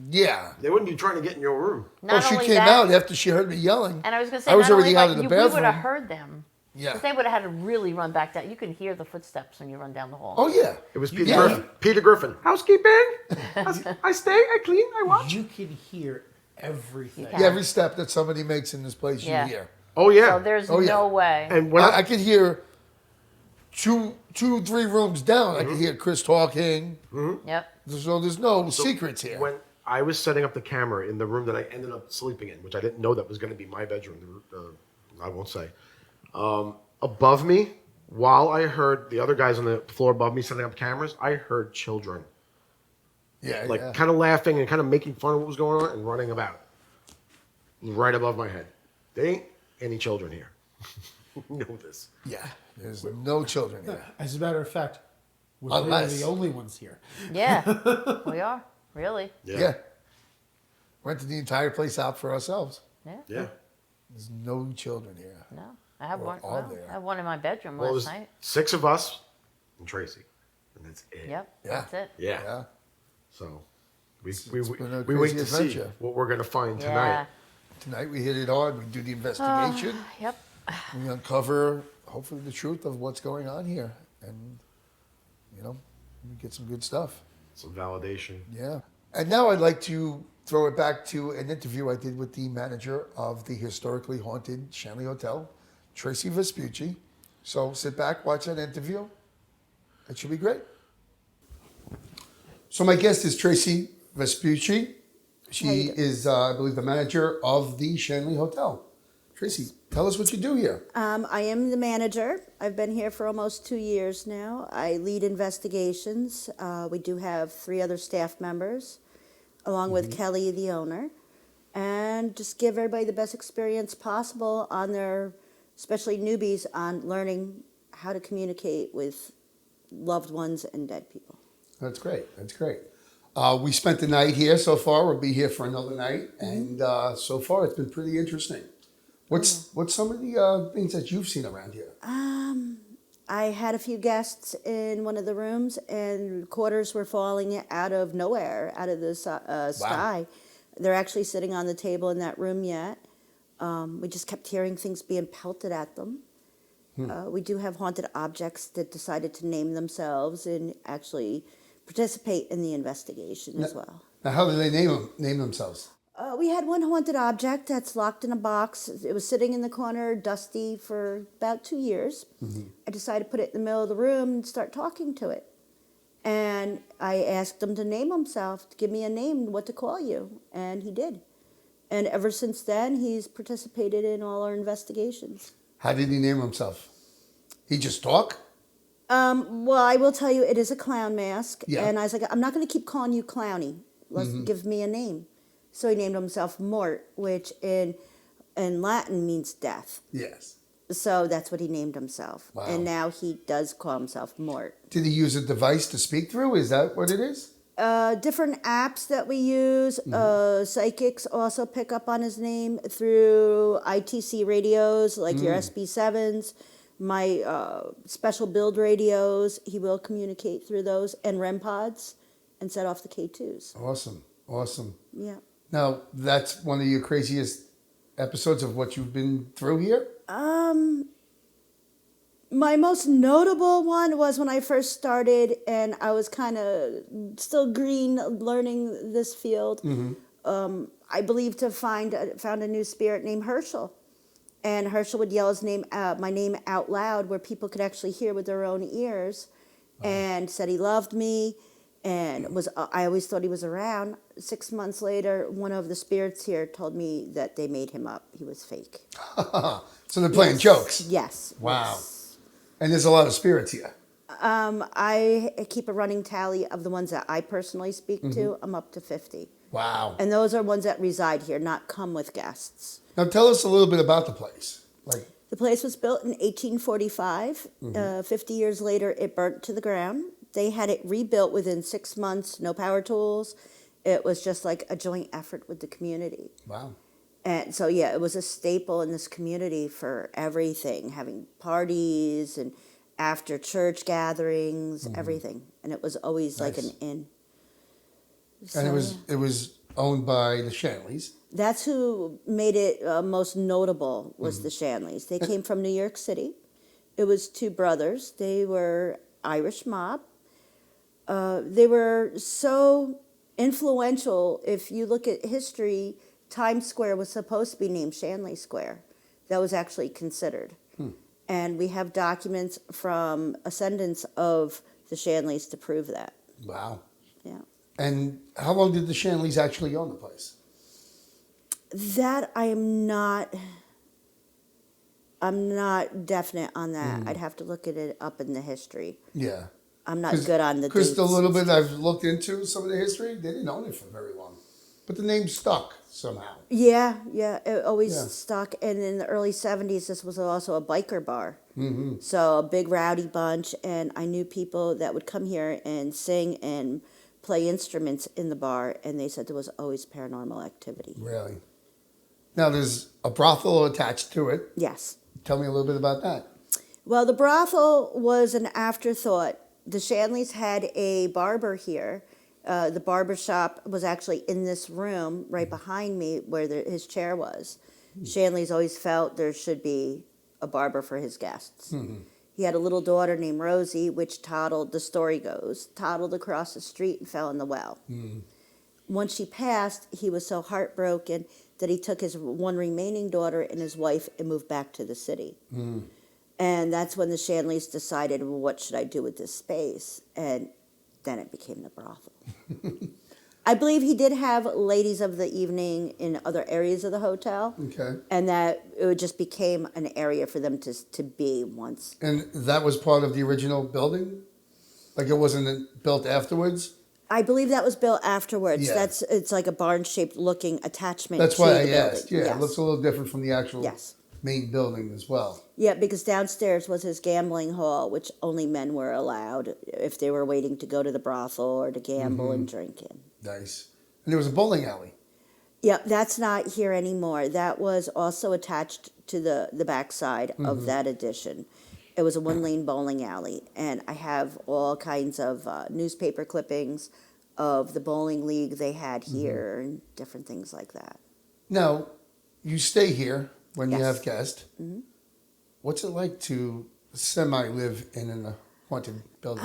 Yeah. they wouldn't be trying to get in your room. Not she only came that, out after she heard me yelling. and I was going to say, I was not already only out that, of the we would have bathroom. heard them. Yeah. Because they would have had to really run back down. You can hear the footsteps when you run down the hall. Oh, yeah. It was Peter Yeah. Griffin. Peter Griffin. Housekeeping. I stay, I clean, I watch. You can hear everything. You can. Yeah, every step that somebody makes in this place, Yeah. you hear. Oh yeah. So there's Oh, yeah. no way. And when I could hear two, 3 rooms down. I could hear Chris talking. Yep. So there's no secrets here. when I was setting up the camera in the room that I ended up sleeping in, which I didn't know that was going to be my bedroom, I won't say. Above me, while I heard the other guys on the floor above me setting up cameras, I heard children Yeah, like yeah. kind of laughing and kind of making fun of what was going on and running about right above my head. There ain't any children here. Know this. Yeah, there's no children here. As a matter of fact, we're really Unless- the only ones here. Yeah. We are. Really. Yeah. Rented the entire place out for ourselves. Yeah. Yeah. There's no children here. No. I have Or one. are Well, there? I have one in my bedroom Well, it last was night. 6 of us and Tracy, and that's it. Yep. Yeah. That's it. Yeah. Yeah. So we It's been a we wait crazy to see adventure. what we're gonna find Yeah. tonight. Tonight we hit it hard. We do the investigation. Yep. We uncover, hopefully, the truth of what's going on here. And, we get some good stuff. Some validation. Yeah. And now I'd like to throw it back to an interview I did with the manager of the historically haunted Shanley Hotel, Tracy Vespucci. So sit back, watch that interview. It should be great. So my guest is Tracy Vespucci. She is, I believe, the manager of the Shanley Hotel. Tracy, tell us what you do here. I am the manager. I've been here for almost 2 years now. I lead investigations. We do have 3 other staff members, along with Kelly, the owner, and just give everybody the best experience possible on their, especially newbies, on learning how to communicate with loved ones and dead people. That's great. That's great. We spent the night here so far. We'll be here for another night. And so far, it's been pretty interesting. What's some of the things that you've seen around here? I had a few guests in one of the rooms, and quarters were falling out of nowhere, out of the sky. They're actually sitting on the table in that room yet. We just kept hearing things being pelted at them. We do have haunted objects that decided to name themselves and actually participate in the investigation as well. Now, how do they name themselves? We had one haunted object that's locked in a box. It was sitting in the corner, dusty, for about 2 years. I decided to put it in the middle of the room and start talking to it. And I asked him to name himself, to give me a name, what to call you. And he did. And ever since then, he's participated in all our investigations. How did he name himself? He just talk? Well, I will tell you, it is a clown mask. Yeah. And I was like, I'm not going to keep calling you Clowny. Let's give me a name. So he named himself Mort, which in Latin means death. Yes. So that's what he named himself. Wow. And now he does call himself Mort. Did he use a device to speak through? Is that what it is? Different apps that we use, psychics also pick up on his name through ITC radios, like your SB7s, my special build radios. He will communicate through those, and REM pods, and set off the K2s. Awesome. Awesome. Yeah. Now, that's one of your craziest episodes of what you've been through here? My most notable one was when I first started, and I was kind of still green, learning this field. I believe to found a new spirit named Herschel, and Herschel would yell his name, my name out loud, where people could actually hear with their own ears, and said he loved me, and I always thought he was around. 6 months later, one of the spirits here told me that they made him up. He was fake. So they're playing jokes. Yes. Wow. yes. And there's a lot of spirits here. I keep a running tally of the ones that I personally speak to. I'm up to 50. Wow. And those are ones that reside here, not come with guests. Now tell us a little bit about the place. The place was built in 1845. 50 years later, it burnt to the ground. They had it rebuilt within 6 months, no power tools. It was just like a joint effort with the community. Wow. And so, yeah, it was a staple in this community for everything, having parties and after church gatherings, everything. And it was always like an inn. And it was owned by the Shanleys. That's who made it most notable was the Shanleys. They came from New York City. It was 2 brothers. They were Irish mob. They were so influential. If you look at history, Times Square was supposed to be named Shanley Square. that was actually considered. And we have documents from ascendants of the Shanleys to prove that. Wow. Yeah. And how long did the Shanleys actually own the place? That I'm not definite on that. I'd have to look at it up in the history. Yeah. I'm not good on the Because dates. the little bit I've looked into some of the history, they didn't own it for very long. But the name stuck somehow. Yeah, it always Yeah. stuck. And in the early 70s, this was also a biker bar. So a big rowdy bunch. And I knew people that would come here and sing and play instruments in the bar. And they said there was always paranormal activity. Really. Now, there's a brothel attached to it. Yes. Tell me a little bit about that. Well, the brothel was an afterthought. The Shanleys had a barber here. The barber shop was actually in this room right behind me where his chair was. Shanley's always felt there should be a barber for his guests. He had a little daughter named Rosie, which toddled, the story goes, toddled across the street and fell in the well. Once she passed, he was so heartbroken that he took his one remaining daughter and his wife and moved back to the city. And that's when the Shanleys decided, well, what should I do with this space? And then it became the brothel. I believe he did have ladies of the evening in other areas of the hotel. Okay. And that it just became an area for them to be once. And that was part of the original building? Like it wasn't built afterwards? I believe that was built afterwards. Yeah. It's like a barn-shaped looking attachment That's to why the I building. asked. Yeah, Yes. it looks a little different from the actual Yes. main building as well. Yeah, because downstairs was his gambling hall, which only men were allowed if they were waiting to go to the brothel or to gamble and drink in. Nice. And there was a bowling alley. Yep, that's not here anymore. That was also attached to the backside of that addition. It was a one-lane bowling alley, and I have all kinds of newspaper clippings of the bowling league they had here and different things like that. Now, you stay here when you Yes. have guests. What's it like to semi-live in a haunted building?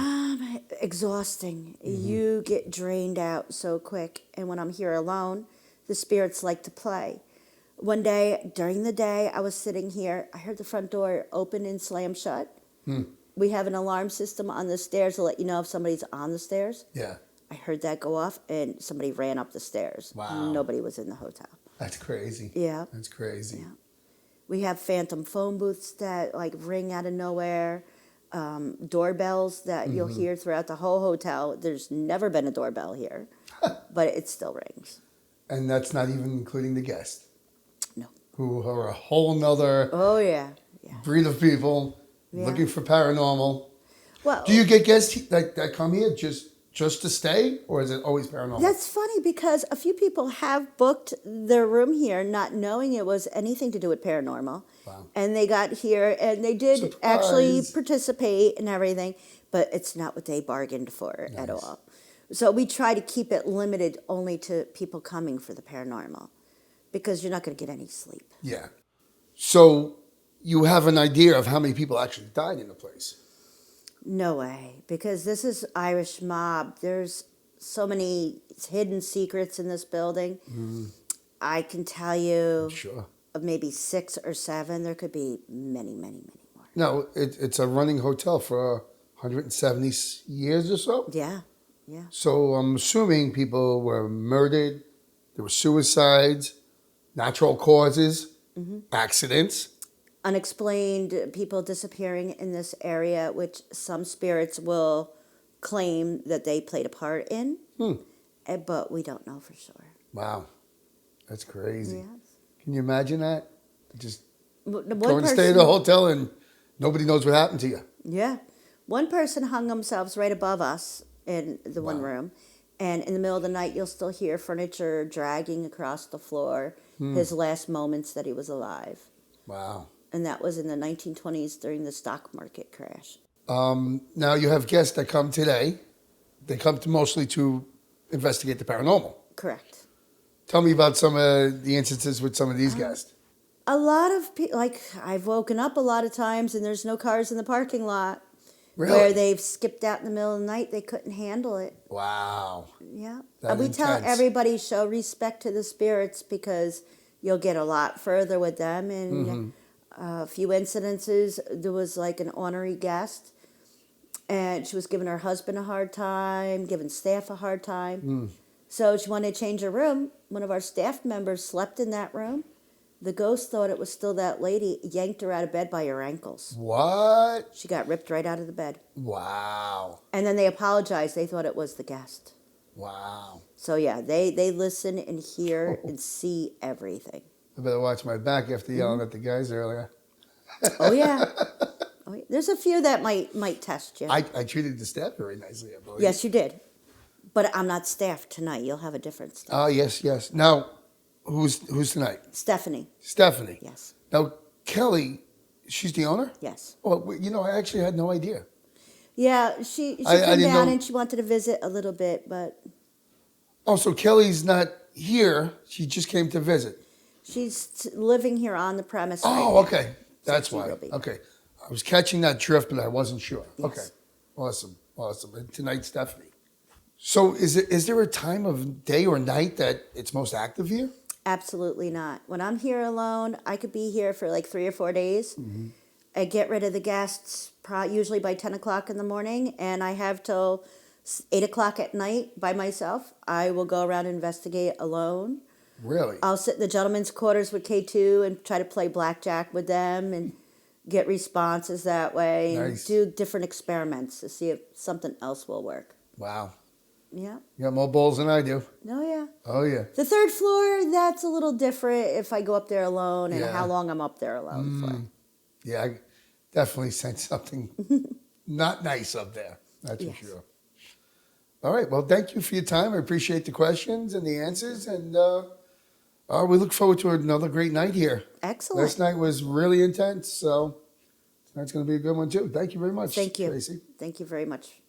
Exhausting. You get drained out so quick, and when I'm here alone, the spirits like to play. One day, during the day, I was sitting here. I heard the front door open and slam shut. We have an alarm system on the stairs to let you know if somebody's on the stairs. Yeah, I heard that go off, and somebody ran up the stairs. Wow. Nobody was in the hotel. that's crazy. Yeah. That's crazy. Yeah. We have phantom phone booths that like ring out of nowhere. Doorbells that you'll hear throughout the whole hotel. There's never been a doorbell here, but it still rings. And that's not even including the guests, No. who are a whole nother Oh yeah. Yeah. breed of people Yeah. looking for paranormal. Well, Do you get guests that come here just to stay, or is it always paranormal? that's funny because a few people have booked their room here not knowing it was anything to do with paranormal. Wow. And they got here and they did actually Surprise. participate and everything, but it's not what they bargained for at Nice. all. So we try to keep it limited only to people coming for the paranormal because you're not going to get any sleep. Yeah. So you have an idea of how many people actually died in the place? No way, because this is Irish mob. There's so many hidden secrets in this building. I can tell you Sure. of maybe 6 or 7. There could be many, many, many more. No, it's a running hotel for 170 years or so. Yeah, yeah. So I'm assuming people were murdered, there were suicides, natural causes, accidents. Unexplained people disappearing in this area, which some spirits will claim that they played a part in, but we don't know for sure. Wow. That's crazy. Yes. Can you imagine that? Just One going to stay at a hotel and nobody knows what happened to you. Yeah. One person hung themselves right above us in the one Wow. room. And in the middle of the night, you'll still hear furniture dragging across the floor, his last moments that he was alive. Wow. And that was in the 1920s during the stock market crash. Now you have guests that come today. They come mostly to investigate the paranormal. Correct. Tell me about some of the instances with some of these guests. A lot of people, like, I've woken up a lot of times and there's no cars in the parking lot. Really? Where they've skipped out in the middle of the night. They couldn't handle it. Wow. Yeah. That We tell intense. everybody, show respect to the spirits because you'll get a lot further with them. And a few incidences. There was like an ornery guest, and she was giving her husband a hard time, giving staff a hard time. So she wanted to change her room. One of our staff members slept in that room. The ghost thought it was still that lady, yanked her out of bed by her ankles. What? She got ripped right out of the bed. Wow. And then they apologized. They thought it was the guest. Wow. So yeah, they listen and hear and see everything. I better watch my back after yelling at the guys earlier. Oh yeah. Oh, yeah. There's a few that might test you. I treated the staff very nicely, I believe. Yes, you did. But I'm not staffed tonight. You'll have a different staff. Oh, yes. Now, who's tonight? Stephanie. Stephanie. Yes. Now, Kelly, she's the owner? Yes. Oh, I actually had no idea. Yeah, she I came didn't down know- and she wanted to visit a little bit, but Oh, so Kelly's not here. She just came to visit. she's living here on the premise. Oh, right now. okay. That's she why. will be. Okay. I was catching that drift, but I wasn't sure. Yes. Okay. Awesome. And tonight, Stephanie. So is there a time of day or night that it's most active here? Absolutely not. When I'm here alone, I could be here for like 3 or 4 days. Mm-hmm. I get rid of the guests usually by 10 o'clock in the morning, and I have till 8 o'clock at night by myself. I will go around and investigate alone. Really? I'll sit in the gentleman's quarters with K2 and try to play blackjack with them and get responses that way and Nice. do different experiments to see if something else will work. Wow. Yeah. You got more balls than I do. Oh, yeah. Oh, yeah. The third floor, that's a little different if I go up there alone and Yeah. how long I'm up there alone for. Yeah, I definitely sense something not nice up there. That's Yes. for sure. All right. Well, thank you for your time. I appreciate the questions and the answers. And we look forward to another great night here. Excellent. Last night was really intense. So tonight's going to be a good one, too. Thank you very much. Thank you. Tracy. Thank you very much.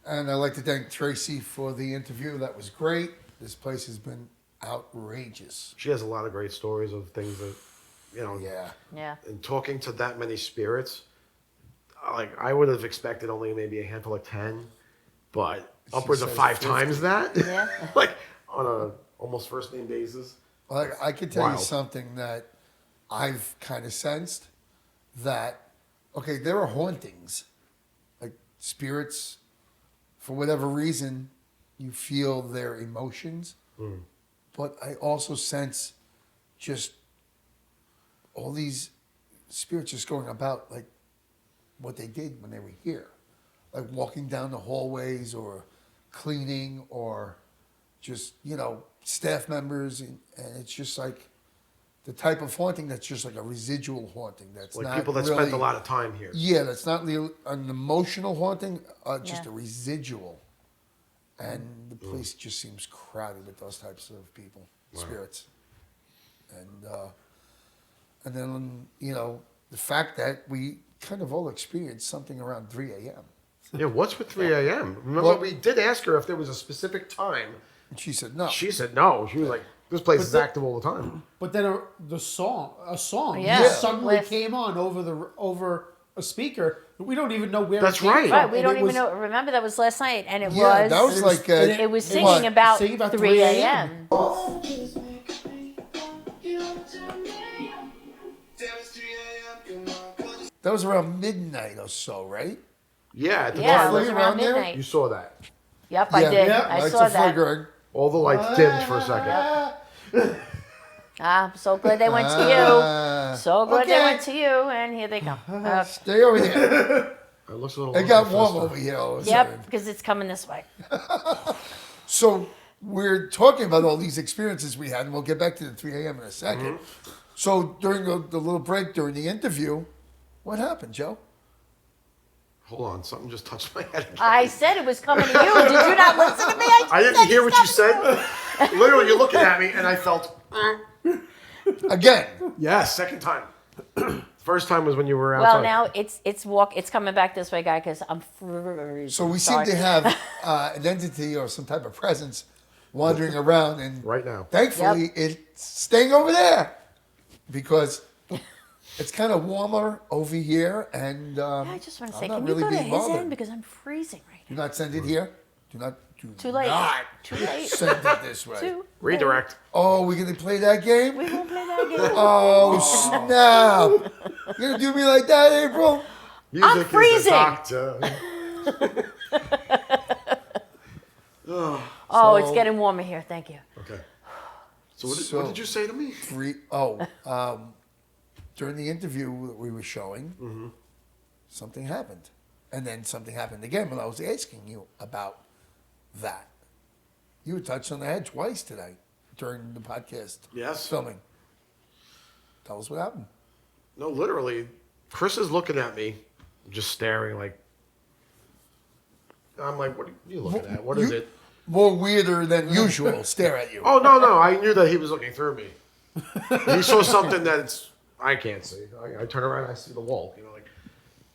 And I'd like to thank Tracy for the interview. That was great. This place has been outrageous. She has a lot of great stories of things that, Yeah. Yeah. And talking to that many spirits, like I would have expected only maybe a handful, like 10, but upwards of says 5 50. times that. Yeah. Like on a almost first name basis. I could tell you Wild. something that I've kind of sensed that, okay, there are hauntings, like spirits, for whatever reason, you feel their emotions. But I also sense just all these spirits just going about like what they did when they were here, like walking down the hallways or cleaning or just, staff members. And it's just like the type of haunting that's just like a residual haunting. That's Like not people that really, spent a lot of time here. Yeah, that's not an emotional haunting, just Yeah. a residual. And the place just seems crowded with those types of people, spirits. And then, the fact that we kind of all experienced something around 3 a.m. Yeah, what's with 3 a.m.? Remember, Well- we did ask her if there was a specific time. And she said no. She said no. She was like, this place is the- active all the time. But then a song Yeah. just suddenly With- came on over a speaker. We don't even know where. That's it came right. from. Right, we And don't it even was- know. Remember, that was last night, and it Yeah, was. that was like a, It was singing what? about, Singing about 3 a.m. That was around midnight or so, right? Yeah, at the Yeah, it time, was around around there? midnight. you saw that. Yep, I did. Yeah, I lights saw are that. flickering. All the lights dimmed for a second. Ah, I'm so glad they went to Ah, you. So glad they okay. went to you, and here they come. Stay over there. It looks a little. It got uncomfortable warm stuff. over here all of a Yep, sudden. because it's coming this way. So we're talking about all these experiences we had, and we'll get back to the 3 a.m. in a second. So during the little break during the interview, what happened, Joe? Hold on, something just touched my head. I said it was coming to you. Did you not listen to me? I didn't hear what you said. Literally, you're looking at me, and I felt. Again. Yes, second time. First time was when you were outside. Well, now it's coming back this way, guy, because I'm freezing. So we Sorry. seem to have an entity or some type of presence wandering around, and Right now. thankfully it's staying over there because it's kind of warmer over here, and I just want to say, I'm not can really you go to being his bothered. end because I'm freezing right Do not send it here. Do Too late. not Too late. send it this way. Too Redirect. Oh, we're going to play that game? We won't play that game. Oh, snap. You're going to do me like that, April? Music is the freezing. doctor. Oh, it's getting warmer here. Thank you. Okay. So what did you say to me? During the interview that we were showing, something happened. And then something happened again when I was asking you about that. You were touched on the head twice today during the podcast Yes. filming. Tell us what happened. No, literally, Chris is looking at me, just staring like. I'm like, what are you looking at? What is it? More weirder than usual, stare at you. Oh, no. I knew that he was looking through me. He saw something that I can't see. I turn around and I see the wall. You know, like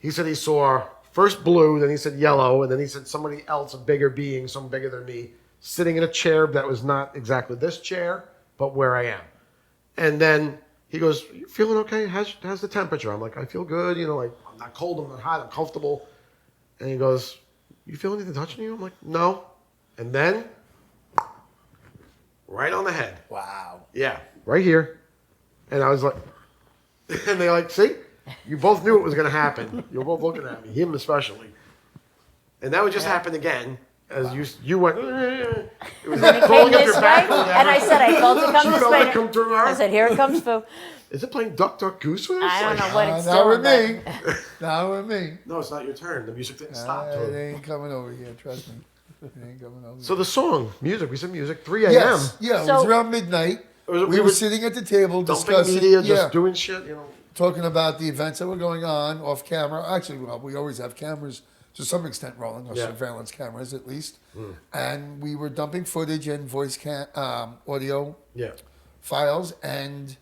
he said he saw first blue, then he said yellow, and then he said somebody else, a bigger being, someone bigger than me, sitting in a chair that was not exactly this chair, but where I am. And then he goes, "You feeling okay? How's the temperature?" I'm like, "I feel good. You know, like I'm not cold, I'm not hot, I'm comfortable." And he goes, "You feel anything touching you?" I'm like, "No." And then, right on the head. Wow. Yeah, right here. And I was like, and they're like, "See, you both knew it was going to happen. You were both looking at me, him especially." And that would just happen again as you went. It was And it came crawling up this your way, back or whatever. and I said, I felt it come She this felt way. it come through her. I said, here it comes, Foo. Is it playing Duck Duck Goose with us? I don't Like, know what it's Not with doing. me. Not with me. No, it's not your turn. The music didn't stop. It ain't coming over here, trust me. It ain't coming over So the song, music, we said music, 3 a.m. Yes, yeah, it was So- around midnight. We We were were sitting at the table Dumping discussing, media, just doing shit, you know. talking about the events that were going on off camera. Actually, well, we always have cameras to some extent rolling, or Yeah. surveillance cameras at least. And we were dumping footage and voice audio Yeah. files, and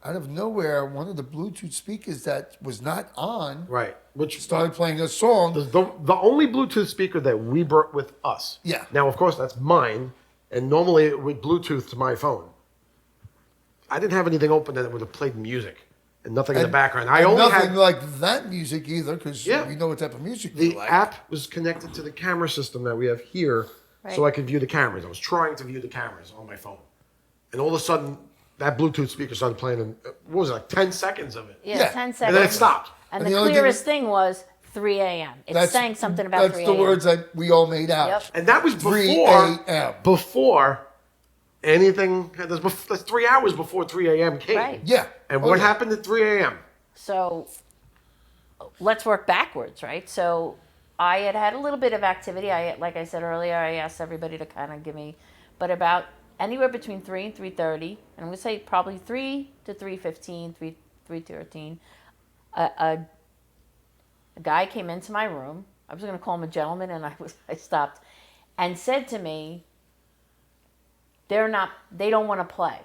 out of nowhere, one of the Bluetooth speakers that was not on Right. Which started playing a song. the only Bluetooth speaker that we brought with us. Yeah. Now, of course, that's mine, and normally it would Bluetooth to my phone. I didn't have anything open that would have played music and nothing in the background. I and only nothing had like that music either, because Yeah. we know what type of music you the like. app was connected to the camera system that we have here, so Right. I could view the cameras. I was trying to view the cameras on my phone, and all of a sudden, that Bluetooth speaker started playing. And what was it, like 10 seconds of it? Yeah, Yeah. 10 And seconds. then it stopped. And And the the only clearest thing was 3 a.m. It's saying something about 3 That's a.m. the words that we all made out. Yep. And that was 3 before a.m. before anything. That's 3 hours before 3 a.m. came. Right. Yeah. And Oh, what yeah. happened at 3 a.m.? So let's work backwards, right? So I had a little bit of activity. Like I said earlier, I asked everybody to kind of give me, but about anywhere between 3 and 3:30, and I'm gonna say probably 3 to 3:15, 3:13. A guy came into my room. I was gonna call him a gentleman, and I stopped, and said to me, they don't want to play.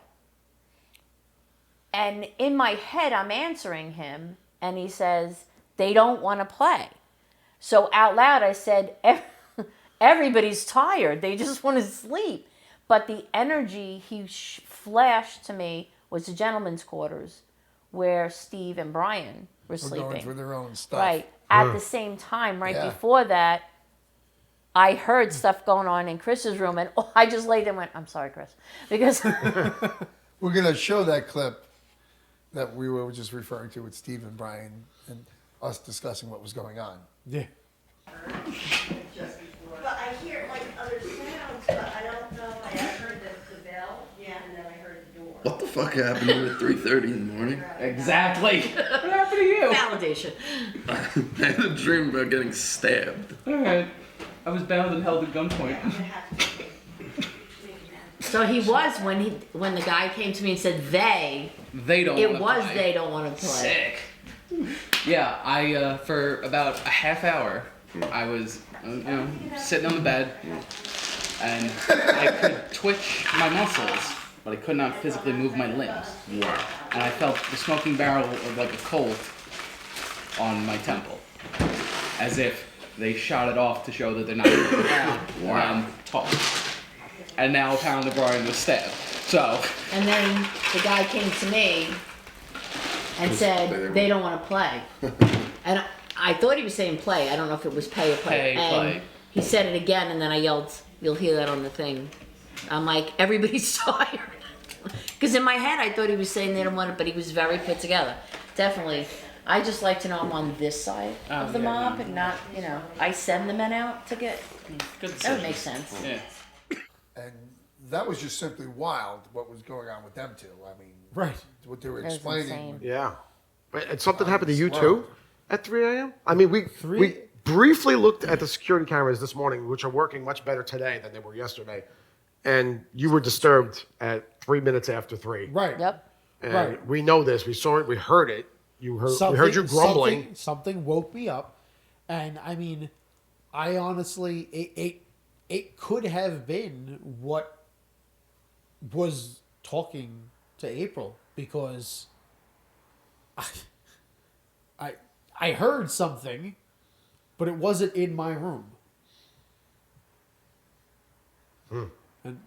And in my head, I'm answering him, and he says, they don't want to play. So out loud, I said, everybody's tired. They just want to sleep. But the energy he flashed to me was the gentleman's quarters where Steve and Brian were We're sleeping. going through their own stuff. Right. At the same time, right Yeah. before that, I heard stuff going on in Chris's room, and I just laid there and went, I'm sorry, Chris. Because We're going to show that clip that we were just referring to with Steve and Brian and us discussing what was going on. Yeah. But I hear like other sounds, but I don't know if I heard the bell. Yeah. And then I heard the door. What the fuck happened to you at 3:30 in the morning? Exactly. What happened to you? validation. I had a dream about getting stabbed. Alright. I was bound and held at gunpoint. So he was when the guy came to me and said they. They don't It wanna was play. they don't want to play. Sick. Yeah, I for about a half hour, I was sitting on the bed, and I could twitch my muscles, but I could not physically move my limbs. Wow. And I felt the smoking barrel of like a Colt on my temple, as if they shot it off to show that they're not really around when I'm tall. And now apparently Brian was stabbed. So And then the guy came to me and said they don't want to play. And I thought he was saying play. I don't know if it was pay or play. Pay, and play. he said it again, and then I yelled, You'll hear that on the thing. I'm like, everybody's tired. Because in my head, I thought he was saying they don't want it, but he was very put together. Definitely. I just like to know I'm on this side of the mob and not, I send the men out to get. Good That decision. would make sense. Yeah. And that was just simply wild what was going on with them two. I mean, Right. what they were That was explaining. insane. Yeah. But and something happened to you Wow. too at 3 a.m.? I mean, we briefly looked at the security cameras this morning, which are working much better today than they were yesterday. And you were disturbed at 3 minutes after 3. Right. Yep. And Right. we know this. We saw it. We heard it. We heard you grumbling. Something woke me up, and I mean, I honestly, it could have been what was talking to April, because I heard something, but it wasn't in my room. And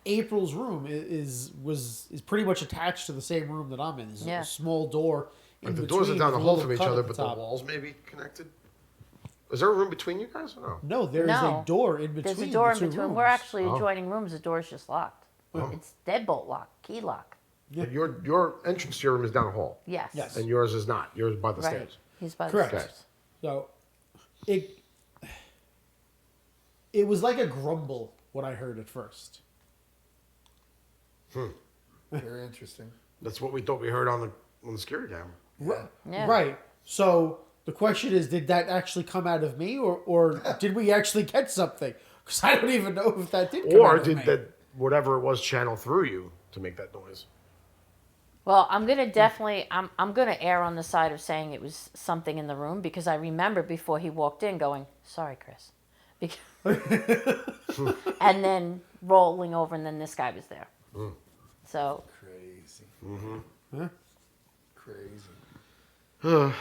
April's room is pretty much attached to the same room that I'm in. There's Yeah. a small door. Like the in doors are between down the with a hall little from each cut other, at but the top. walls may be connected. Is there a room between you guys or no? No, there is No. a door in between. There's a door the in two between. Rooms. We're actually Oh. adjoining rooms. The door's just locked. It's deadbolt lock, key lock. But your entrance to your room is down the hall, Yes. Yes. and yours is not. Yours is by the Right. stairs. He's by Correct. the stairs. So, it was like a grumble what I heard at first. Very interesting. That's what we thought we heard on the security camera. Yeah. Right. So the question is, did that actually come out of me, or did we actually get something? Because I don't even know if that did come Or out of did me. that whatever it was channel through you to make that noise? Well, I'm gonna definitely. I'm gonna err on the side of saying it was something in the room, because I remember before he walked in going, "Sorry, Chris," and then rolling over, and then this guy was there. So Crazy. Mm-hmm. Crazy. And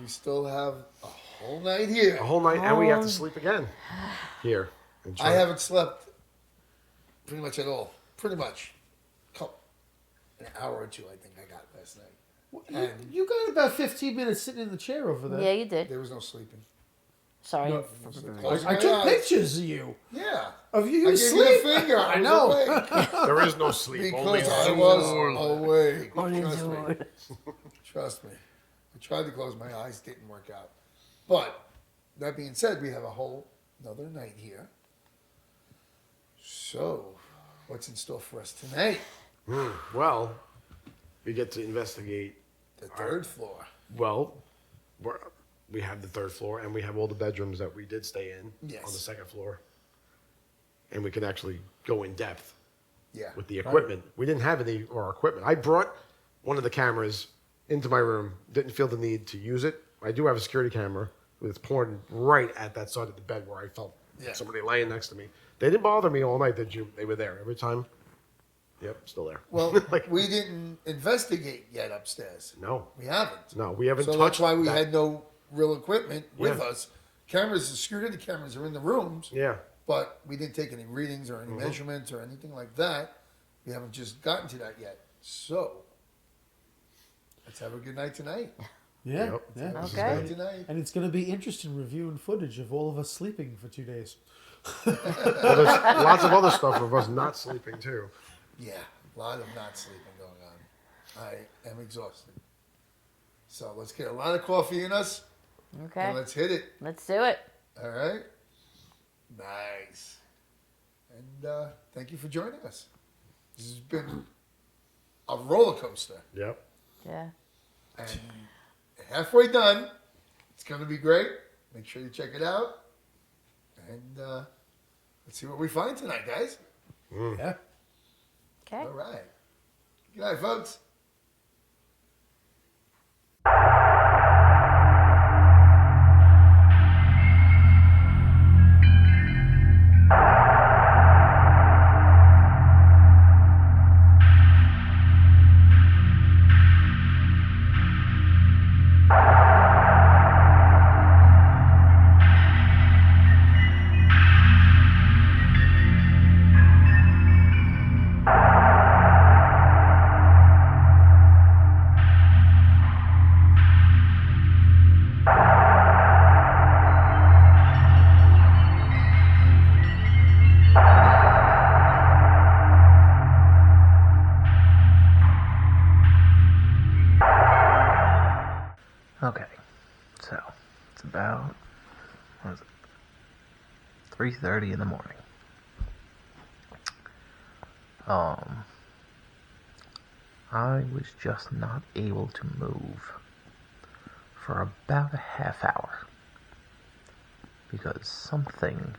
we still have a whole night here. A whole night, and we have to sleep again here. in I China. haven't slept pretty much at all. Pretty much. An hour or two, I think I got last night. And You got about 15 minutes sitting in the chair over there. yeah, you did. there was no sleeping. Sorry. No, Closing I my took eyes. pictures of you. Yeah. Of you I gave sleep. you the finger. I know. awake. There is no sleep. only Because I Zoom. was awake. Only Trust me. Zoom. Trust me. I tried to close my eyes, didn't work out. But that being said, we have a whole another night here. So, what's in store for us tonight? Well, we get to investigate. The third floor. Well, we have the third floor, and we have all the bedrooms that we did stay in Yes. on the second floor. And we can actually go in depth Yeah. with the equipment. We didn't have any of our equipment. I brought one of the cameras into my room, didn't feel the need to use it. I do have a security camera with pointed right at that side of the bed where I felt Yeah. somebody laying next to me. They didn't bother me all night, did you? They were there every time. Yep, still there. Well, Like- we didn't investigate yet upstairs. No, We haven't. no, we haven't So touched that's why we that. had no real equipment with Yeah. us. Cameras, the security cameras are in the rooms, Yeah. but we didn't take any readings or any measurements or anything like that. We haven't just gotten to that yet. So, let's have a good night tonight. Yeah. Yep. Yeah. This is Okay. good. Tonight. And it's going to be interesting reviewing footage of all of us sleeping for 2 days. Well, there's lots of other stuff of us not sleeping too. Yeah, a lot of not sleeping going on. I am exhausted. So let's get a lot of coffee in us Okay. and let's hit it. Let's do it. All right? Nice. And thank you for joining us. This has been a roller coaster. Yep. Yeah. And halfway done. It's going to be great. Make sure you check it out. And let's see what we find tonight, guys. Yeah. Okay. All right. Good night, folks. 3:30 in the morning. I was just not able to move for about a half hour because something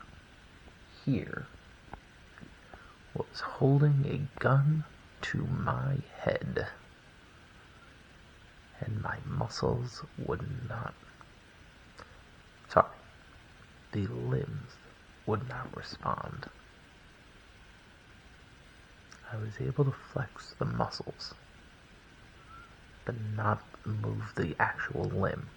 here was holding a gun to my head, and my muscles would not. Sorry, the limbs would not respond. I was able to flex the muscles, but not move the actual limb.